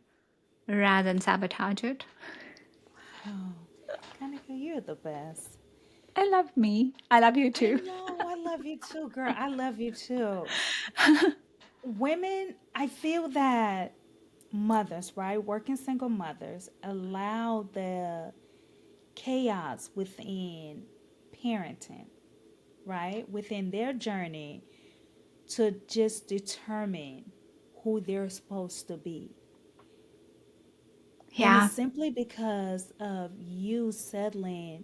rather than sabotage it. Wow. Kanika, you're the best. I love me. I love you I too. know. I love you too, girl. I love you too. Women, I feel that mothers, right? Working single mothers allow the chaos within parenting, right? Within their journey to just determine who they're supposed to be. And it's Yeah. simply because of you settling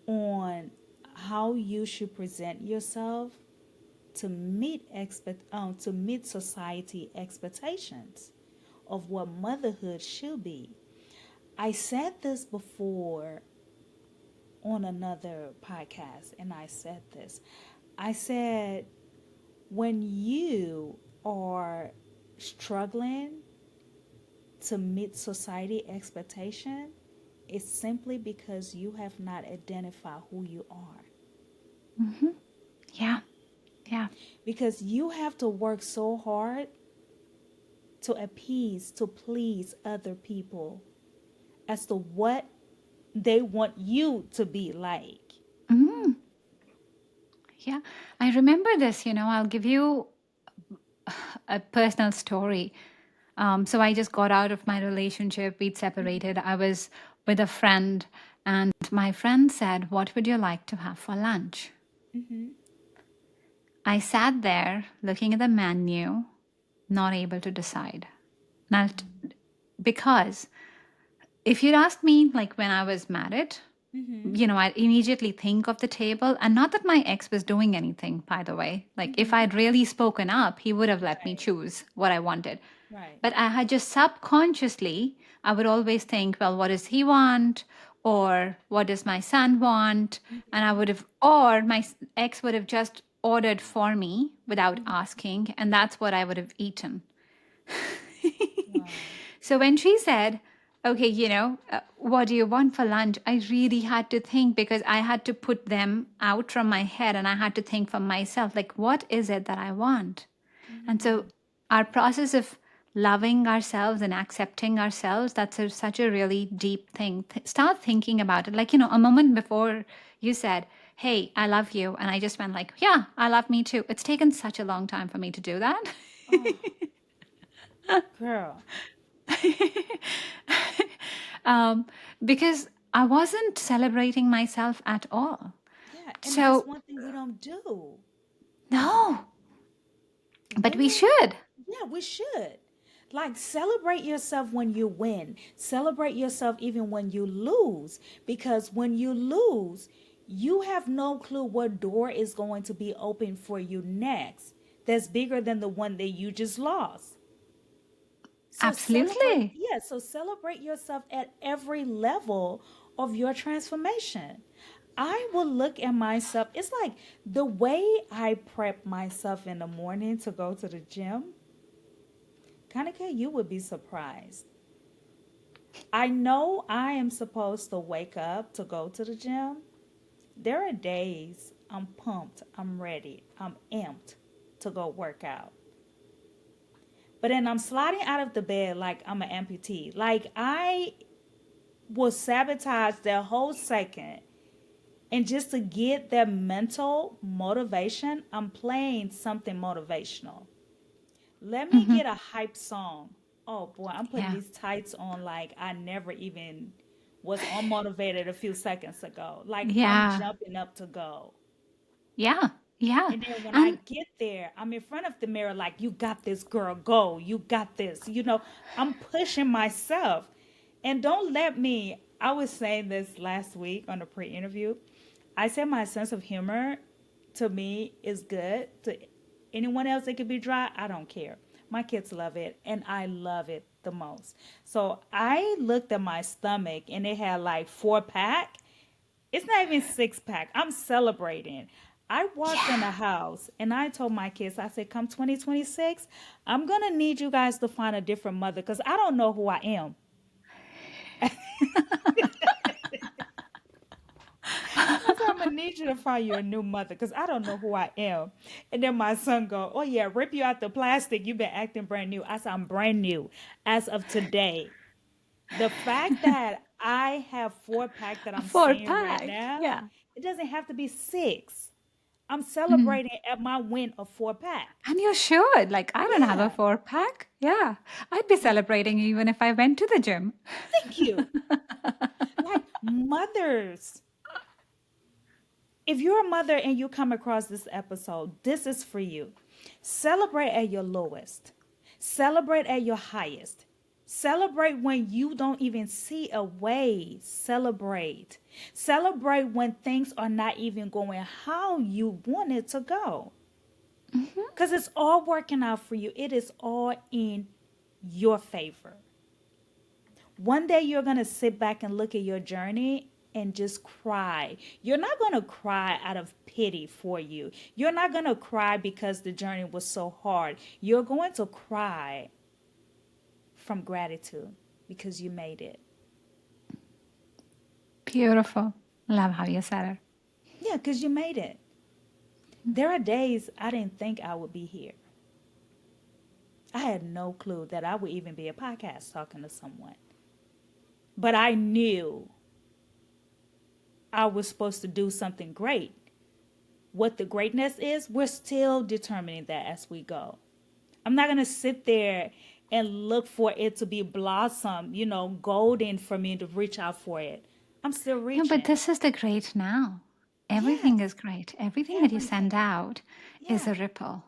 on how you should present yourself to meet society expectations of what motherhood should be. I said this before on another podcast, and I said this. I said when you are struggling to meet society expectation, it's simply because you have not identified who you are. Hmm. Yeah. Yeah. Because you have to work so hard to appease, to please other people as to what they want you to be like. Mm, yeah. I remember this, I'll give you a personal story. So I just got out of my relationship. We'd separated. I was with a friend, and my friend said, what would you like to have for lunch? Mm-hmm. I sat there looking at the menu, not able to decide. Now, because if you'd asked me, like when I was married, Mm-hmm. I'd immediately think of the table. And not that my ex was doing anything, by the way. Like if Mm-hmm. I'd really spoken up, he would have let me Right. choose what I wanted. Right. But I had just subconsciously, I would always think, well, what does he want? Or what does my son want? And I Mm-hmm. would have, or my ex would have just ordered for me without Mm-hmm. asking. And that's what I would have eaten. Wow. So when she said, okay, what do you want for lunch? I really had to think because I had to put them out from my head and I had to think for myself, like, what is it that I want? And so Mm-hmm. our process of loving ourselves and accepting ourselves, that's such a really deep thing. Start thinking about it. Like, a moment before you said, hey, I love you. And I just went like, yeah, I love me too. It's taken such a long time for me to do that. Oh, girl. um, because I wasn't celebrating myself at all. Yeah, and that's So, one thing we don't do. no, but we Women, should. yeah, we should. Like, celebrate yourself when you win. Celebrate yourself even when you lose. Because when you lose, you have no clue what door is going to be open for you next that's bigger than the one that you just lost. So celebrate, Absolutely. yeah, so celebrate yourself at every level of your transformation. I will look at myself. It's like the way I prep myself in the morning to go to the gym. Kanika, you would be surprised. I know I am supposed to wake up to go to the gym. There are days I'm pumped, I'm ready, I'm amped to go work out. But then I'm sliding out of the bed like I'm an amputee. Like I will sabotage that whole second. And just to get that mental motivation, I'm playing something motivational. Let me Hmm. get a hype song. Oh boy, I'm putting Yeah. these tights on like I never even was unmotivated a few seconds ago. Like I'm Yeah. jumping up to go. Yeah. Yeah. And then when I And get there, I'm in front of the mirror like, you got this, girl, go. You got this. I'm pushing myself. And don't let me, I was saying this last week on the pre interview. I said my sense of humor to me is good. To anyone else, it could be dry. I don't care. My kids love it, and I love it the most. So I looked at my stomach, and it had like 4 pack. It's not even 6 pack. I'm celebrating. I walked in yeah. the house and I told my kids, I said, come 2026, I'm going to need you guys to find a different mother because I don't know who I am. I said, I'm gonna need you to find you a new mother because I don't know who I am. And then my son go, oh yeah, rip you out the plastic. You've been acting brand new. I said, I'm brand new as of today. The fact that I have 4 pack that A I'm four seeing right pack. now, Yeah. it doesn't have to be six. I'm Mhm. celebrating at my win of 4 pack. And you should. Like, I don't have a Yeah. four pack. Yeah. I'd be Like, celebrating even if I went to the gym. thank you. Like mothers. If you're a mother and you come across this episode, this is for you. Celebrate at your lowest. Celebrate at your highest. Celebrate when you don't even see a way. Celebrate. Celebrate when things are not even going how you want it to go. Hmm. Because it's all working out for you, it is all in your favor. One day you're going to sit back and look at your journey and just cry. You're not going to cry out of pity for you. You're not going to cry because the journey was so hard. You're going to cry from gratitude because you made it. Beautiful. Love how you said it. Yeah, because you made it. There are days I didn't think I would be here. I had no clue that I would even be a podcast talking to someone. But I knew I was supposed to do something great. What the greatness is, we're still determining that as we go. I'm not going to sit there and look for it to be blossom, golden for me to reach out for it. I'm still Yeah, but reaching. this is the great now. Everything Yes. is great. Everything that you Everything. send out is Yeah. a ripple.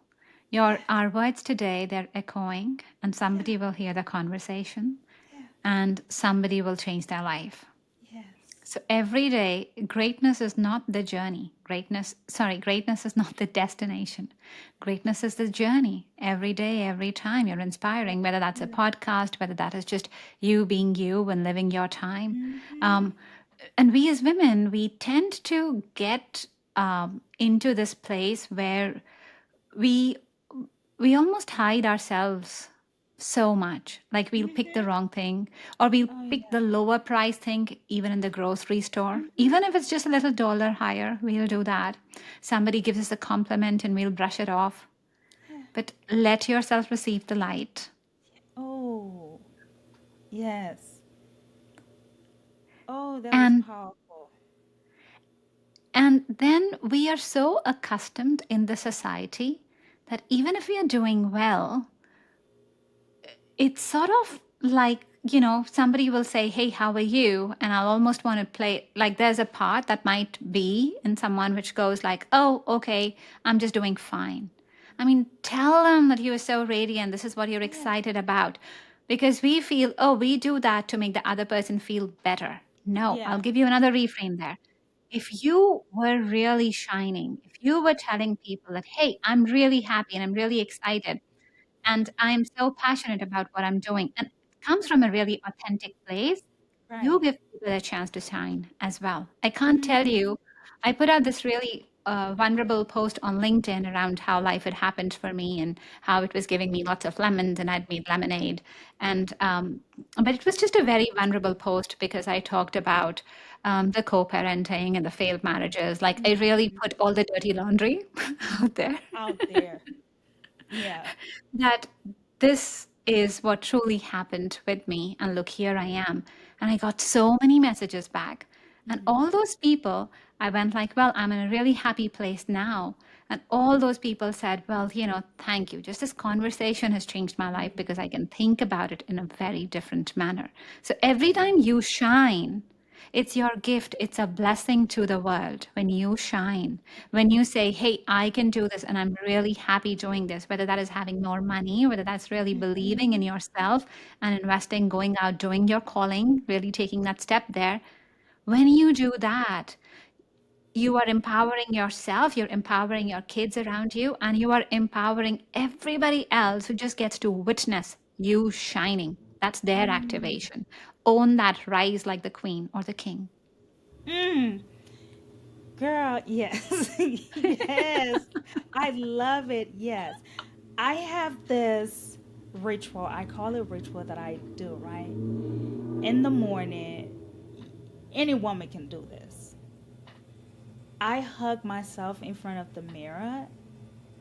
Yeah. Our words today, they're echoing, and Yeah. somebody will hear the conversation, Yeah. and somebody will change their life. Yes. So every day, greatness is not the journey. Greatness is not the destination. Greatness is the journey. Every day, every time you're Yeah. inspiring, whether that's a Yeah. podcast, whether that is just you being you and living your time. Mm-hmm. Um, and we as women, we tend to get into this place where we we almost hide ourselves so much. Like we'll pick the Mm-hmm. wrong thing, or we'll Oh pick yeah. the lower price thing even in the grocery store. Mm-hmm. Even if it's just a little dollar higher, we'll do that. Somebody gives us a compliment and we'll brush it off. Yeah. But let yourself receive the light. Oh, yes. Oh, that was And powerful. and then we are so accustomed in the society that even if we are doing well, it's sort of like, somebody will say, "Hey, how are you?" And I'll almost want to play like there's a part that might be in someone which goes like, "Oh, okay, I'm just doing fine." I mean, tell them that you are so radiant. This is what you're Yeah. excited about. Because we feel, oh, we do that to make the other person feel better. No, I'll Yeah. give you another reframe there. If you were really shining, if you were telling people that, hey, I'm really happy and I'm really excited, and I'm so passionate about what I'm doing. And it comes from a really authentic place. You Right. give people a chance to shine as well. I can't tell Mm-hmm. you, I put out this really vulnerable post on LinkedIn around how life had happened for me and how it was giving me lots of lemons and I'd made lemonade. And, but it was just a very vulnerable post because I talked about the co parenting and the failed marriages. Like I really Mm-hmm. put all the dirty laundry out there. Out there. Yeah. That this is what truly happened with me. And look, here I am. And I got so many messages back. And Mm-hmm. all those people, I went like, well, I'm in a really happy place now. And all those people said, well, thank you. Just this conversation has changed my life because I can think about it in a very different manner. So every time you shine, it's your gift. It's a blessing to the world when you shine. When you say, hey, I can do this and I'm really happy doing this, whether that is having more money, whether that's really believing in Mm-hmm. yourself and investing, going out, doing your calling, really taking that step there. When you do that, you are empowering yourself, you're empowering your kids around you, and you are empowering everybody else who just gets to witness you shining. That's their Mm. activation. Own that rise like the queen or the king. Mm. Girl, yes. Yes. I love it. Yes. I have this ritual. I call it ritual that I do, right? In the morning, any woman can do this. I hug myself in front of the mirror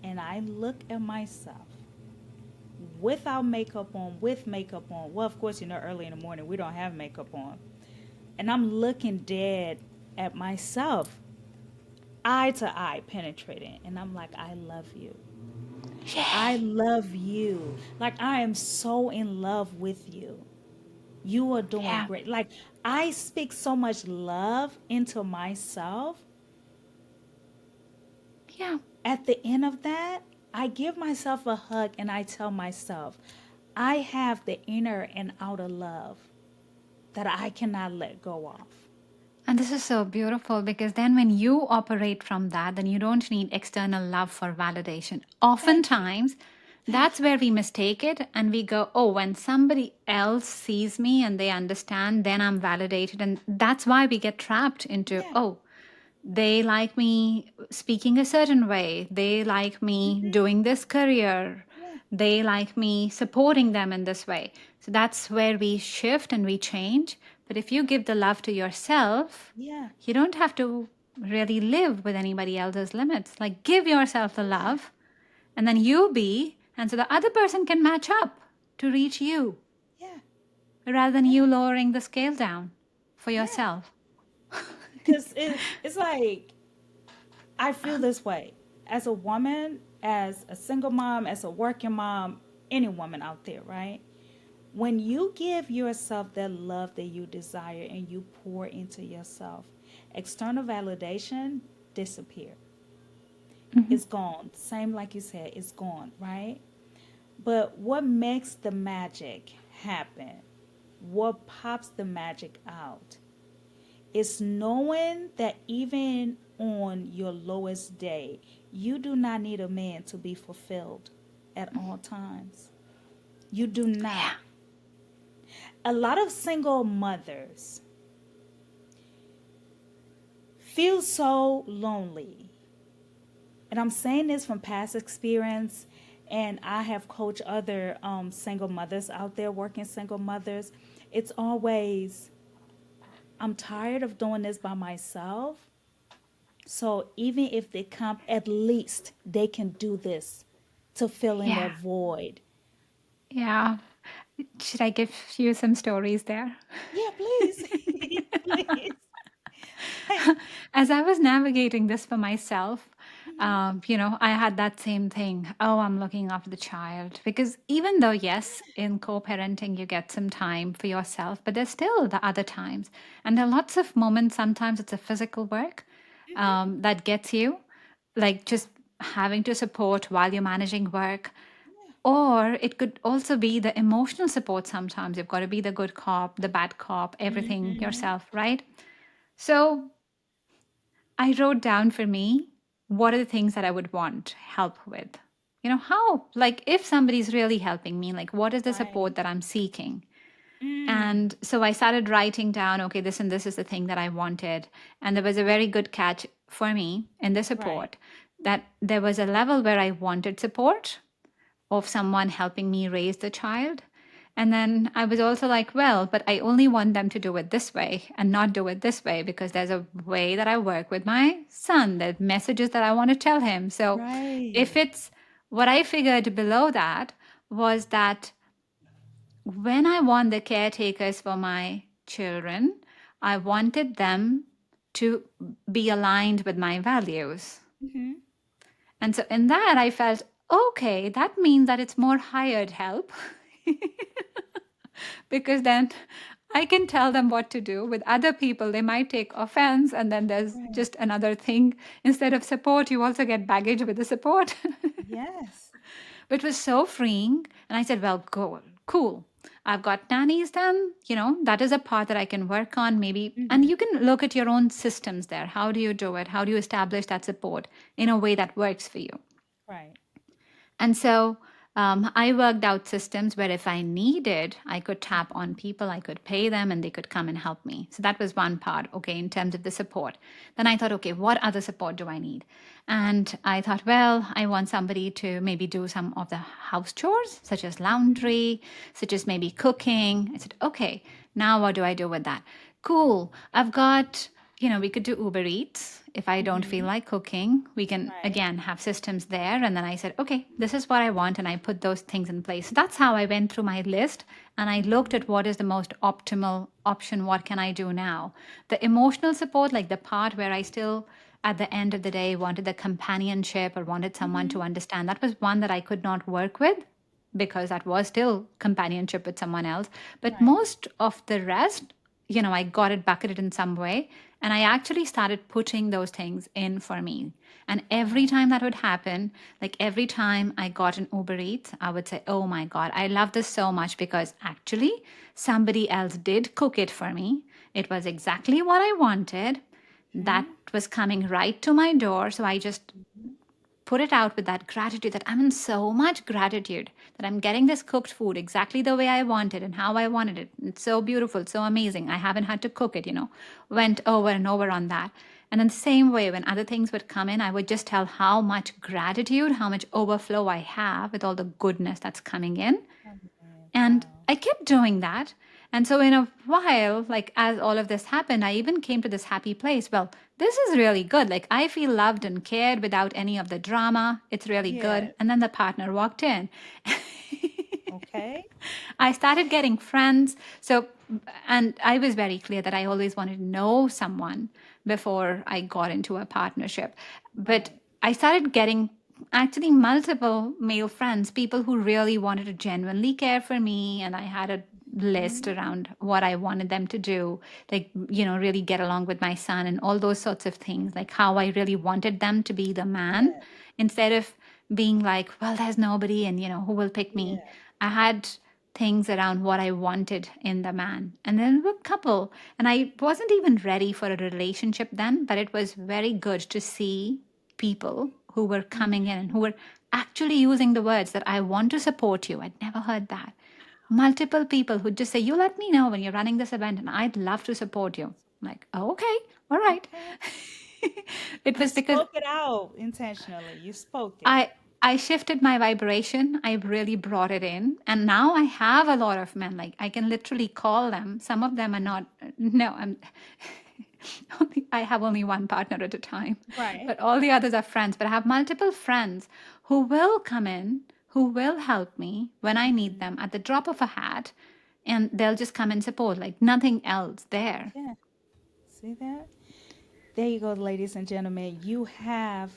and I look at myself without makeup on, with makeup on. Well, of course, early in the morning, we don't have makeup on. And I'm looking dead at myself, eye to eye, penetrating. And I'm like, I love you. I Yay. love you. Like, I am so in love with you. You are doing Yeah. great. Like, I speak so much love into myself. Yeah. At the end of that, I give myself a hug and I tell myself, I have the inner and outer love that I cannot let go of. And this is so beautiful because then when you operate from that, then you don't need external love for validation. Thank you. Oftentimes, Thank that's you. where we mistake it and we go, oh, when somebody else sees me and they understand, then I'm validated. And that's why we get trapped into, Yeah. oh, they like me speaking a certain way. They like me Hmm. doing this career. Yeah. They like me supporting them in this way. So that's where we shift and we change. But if you give the love to yourself, Yeah. you don't have to really live with anybody else's limits. Like give yourself the Yeah. love and then you be, and so the other person can match up to reach you Yeah. rather than Yeah. you lowering the scale down for Yeah. yourself. Because it's like, I feel this way as a woman, as a single mom, as a working mom, any woman out there, right? When you give yourself that love that you desire and you pour into yourself, external validation disappeared. Mhm. It's gone. Same like you said, it's gone, right? But what makes the magic happen? What pops the magic out? It's knowing that even on your lowest day, you do not need a man to be fulfilled at all times. You do not. Yeah. A lot of single mothers feel so lonely. And I'm saying this from past experience, and I have coached other single mothers out there, working single mothers. It's always, I'm tired of doing this by myself. So even if they come, at least they can do this to fill in Yeah. that void. Yeah. Should I give you some stories there? Yeah, please. Please. Like, As I was navigating this for myself, mhm, I had that same thing. Oh, I'm looking after the child. Because even though, yes, in co parenting, you get some time for yourself, but there's still the other times. And there are lots of moments, sometimes it's a physical work mhm, that gets you, like just having to support while you're managing work. yeah, Or it could also be the emotional support sometimes. You've got to be the good cop, the bad cop, everything mhm, yourself, right? So I wrote down for me what are the things that I would want help with. How, like, if somebody's really helping me, like, what is the right. support that I'm seeking? Mm, And so I started writing down, okay, this and this is the thing that I wanted. And there was a very good catch for me in the right. support that there was a level where I wanted support of someone helping me raise the child. And then I was also like, well, but I only want them to do it this way and not do it this way because there's a way that I work with my son, the messages that I want to tell him. So if Right. it's what I figured below that was that when I want the caretakers for my children, I wanted them to be aligned with my values. Mhm. And so in that, I felt, okay, that means that it's more hired help because then I can tell them what to do. With other people, they might take offense, and then there's Right. just another thing. Instead of support, you also get baggage with the support. Yes. But it was so freeing. And I said, well, cool. I've got nannies then, that is a part that I can work on maybe. And Mhm. you can look at your own systems there. How do you do it? How do you establish that support in a way that works for you? Right. And so I worked out systems where if I needed, I could tap on people, I could pay them, and they could come and help me. So that was one part, okay, in terms of the support. Then I thought, okay, what other support do I need? And I thought, well, I want somebody to maybe do some of the house chores, such as Mhm. laundry, such as maybe cooking. I said, okay, now what do I do with that? Cool. I've got, we could do Uber Eats. If I don't feel Mhm. like cooking, we can Right. again have systems there. And then I said, okay, this is what I want. And I put those things in place. So that's how I went through my list and I looked at Mhm. what is the most optimal option. What can I do now? The emotional support, like the part where I still, at the end of the day, wanted the companionship or wanted someone to Mhm. understand, that was one that I could not work with because that was still companionship with someone else. But Right. most of the rest, I got it bucketed in some way. And I actually started putting those things in for me. And every Wow. time that would happen, like every time I got an Uber Eats, I would say, oh my God, I love this so much because actually somebody else did cook it for me. It was exactly what I wanted. That Mhm. was coming right to my door. So I just Mhm. put it out with that gratitude that I'm in so much gratitude that I'm getting this cooked food exactly the way I wanted and how I wanted it. It's so beautiful, so amazing. I haven't had to cook it. Went over and over on that. And in the same way, when other things would come in, I would just tell how much gratitude, how much overflow I have with all the goodness that's coming in. Oh, man. And Wow. I kept doing that. And so, in a while, like as all of this happened, I even came to this happy place. Well, this is really good. Like, I feel loved and cared without any of the drama. It's really good. Yes. And then the partner walked in. Okay. I started getting friends. So, and I was very clear that I always wanted to know someone before I got into a partnership. But Right. I started getting actually multiple male friends, people who really wanted to genuinely care for me. And I had a list Mhm. around what I wanted them to do, like, really get along with my son and all those sorts of things, like how I really wanted them to be the man Yeah. instead of being like, well, there's nobody and, who will pick me. Yeah. I had things around what I wanted in the man. And then a couple, and I wasn't even ready for a relationship then, but it was very good to see people who were coming in and who were actually using the words that I want to support you. I'd never heard that. Multiple people who just say, you let me know when you're running this event and I'd love to support you. I'm like, oh, okay, all right. Okay. It You was because spoke it out intentionally. You spoke it. I I shifted my vibration. I really brought it in. And now I have a lot of men. Like I can literally call them. Some of them are not, no, I'm I have only one partner at a time. Right. But all the others are friends. But I have multiple friends who will come in, who will help me when I need them at the drop of a hat. And they'll just come and support, like nothing else there. Yeah. See that? There you go, ladies and gentlemen. You have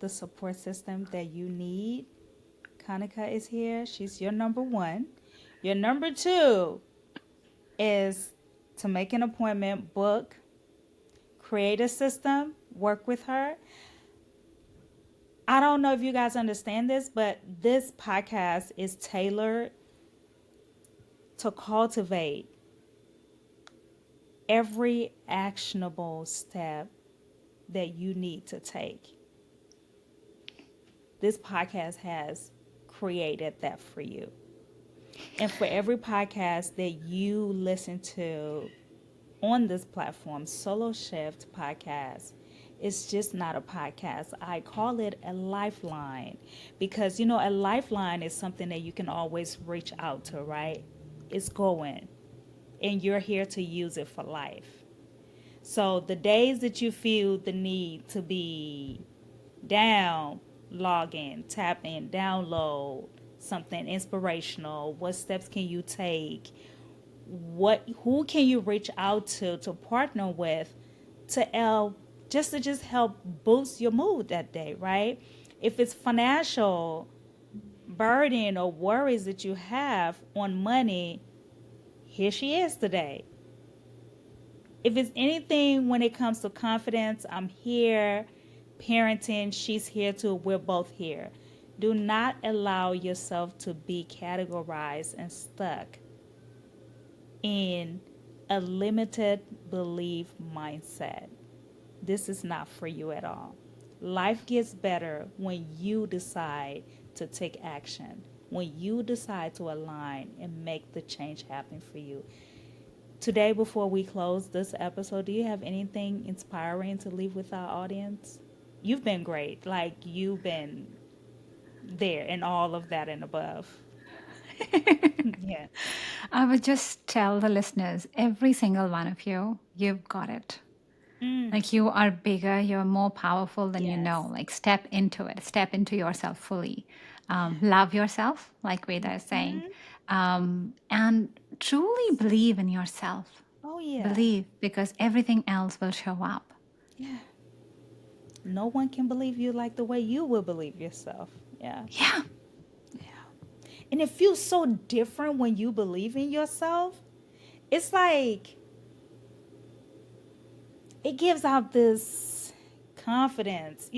the support system that you need. Kanika is here. She's your number one. Your number two is to make an appointment, book, create a system, work with her. I don't know if you guys understand this, but this podcast is tailored to cultivate every actionable step that you need to take. This podcast has created that for you. And for every podcast that you listen to on this platform, Solo Shift Podcast, it's just not a podcast. I call it a lifeline because, a lifeline is something that you can always reach out to, right? It's going, and you're here to use it for life. So the days that you feel the need to be down, log in, tap in, download something inspirational. What steps can you take? Who can you reach out to partner with to help just help boost your mood that day, right? If it's financial burden or worries that you have on money, here she is today. If it's anything when it comes to confidence, I'm here. Parenting, she's here too. We're both here. Do not allow yourself to be categorized and stuck in a limited belief mindset. This is not for you at all. Life gets better when you decide to take action, when you decide to align and make the change happen for you. Today, before we close this episode, do you have anything inspiring to leave with our audience? You've been great. Like, you've been there and all of that and above. Yeah. I would just tell the listeners, every single one of you, you've got it. Mm, Like you are bigger, you're more powerful than you know. yes. Like step into it, step into yourself fully. Love yourself, like Veda is saying, Hmm. and truly believe in yourself. Oh, yeah. Believe because everything else will show up. Yeah. No one can believe you like the way you will believe yourself. Yeah. Yeah. And it feels so different when you believe in yourself. It's like it gives out this confidence,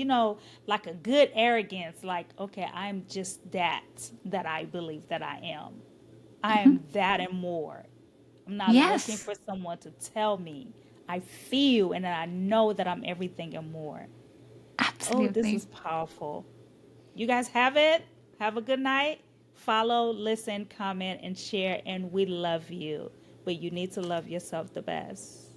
like a good arrogance, like, okay, I'm just that I believe that I am. I Mhm. am that and more. I'm not looking Yes, for someone to tell me. I feel and I know that I'm everything and more. Oh, this absolutely. is powerful. You guys have it. Have a good night. Follow, listen, comment, and share. And we love you. But you need to love yourself the best.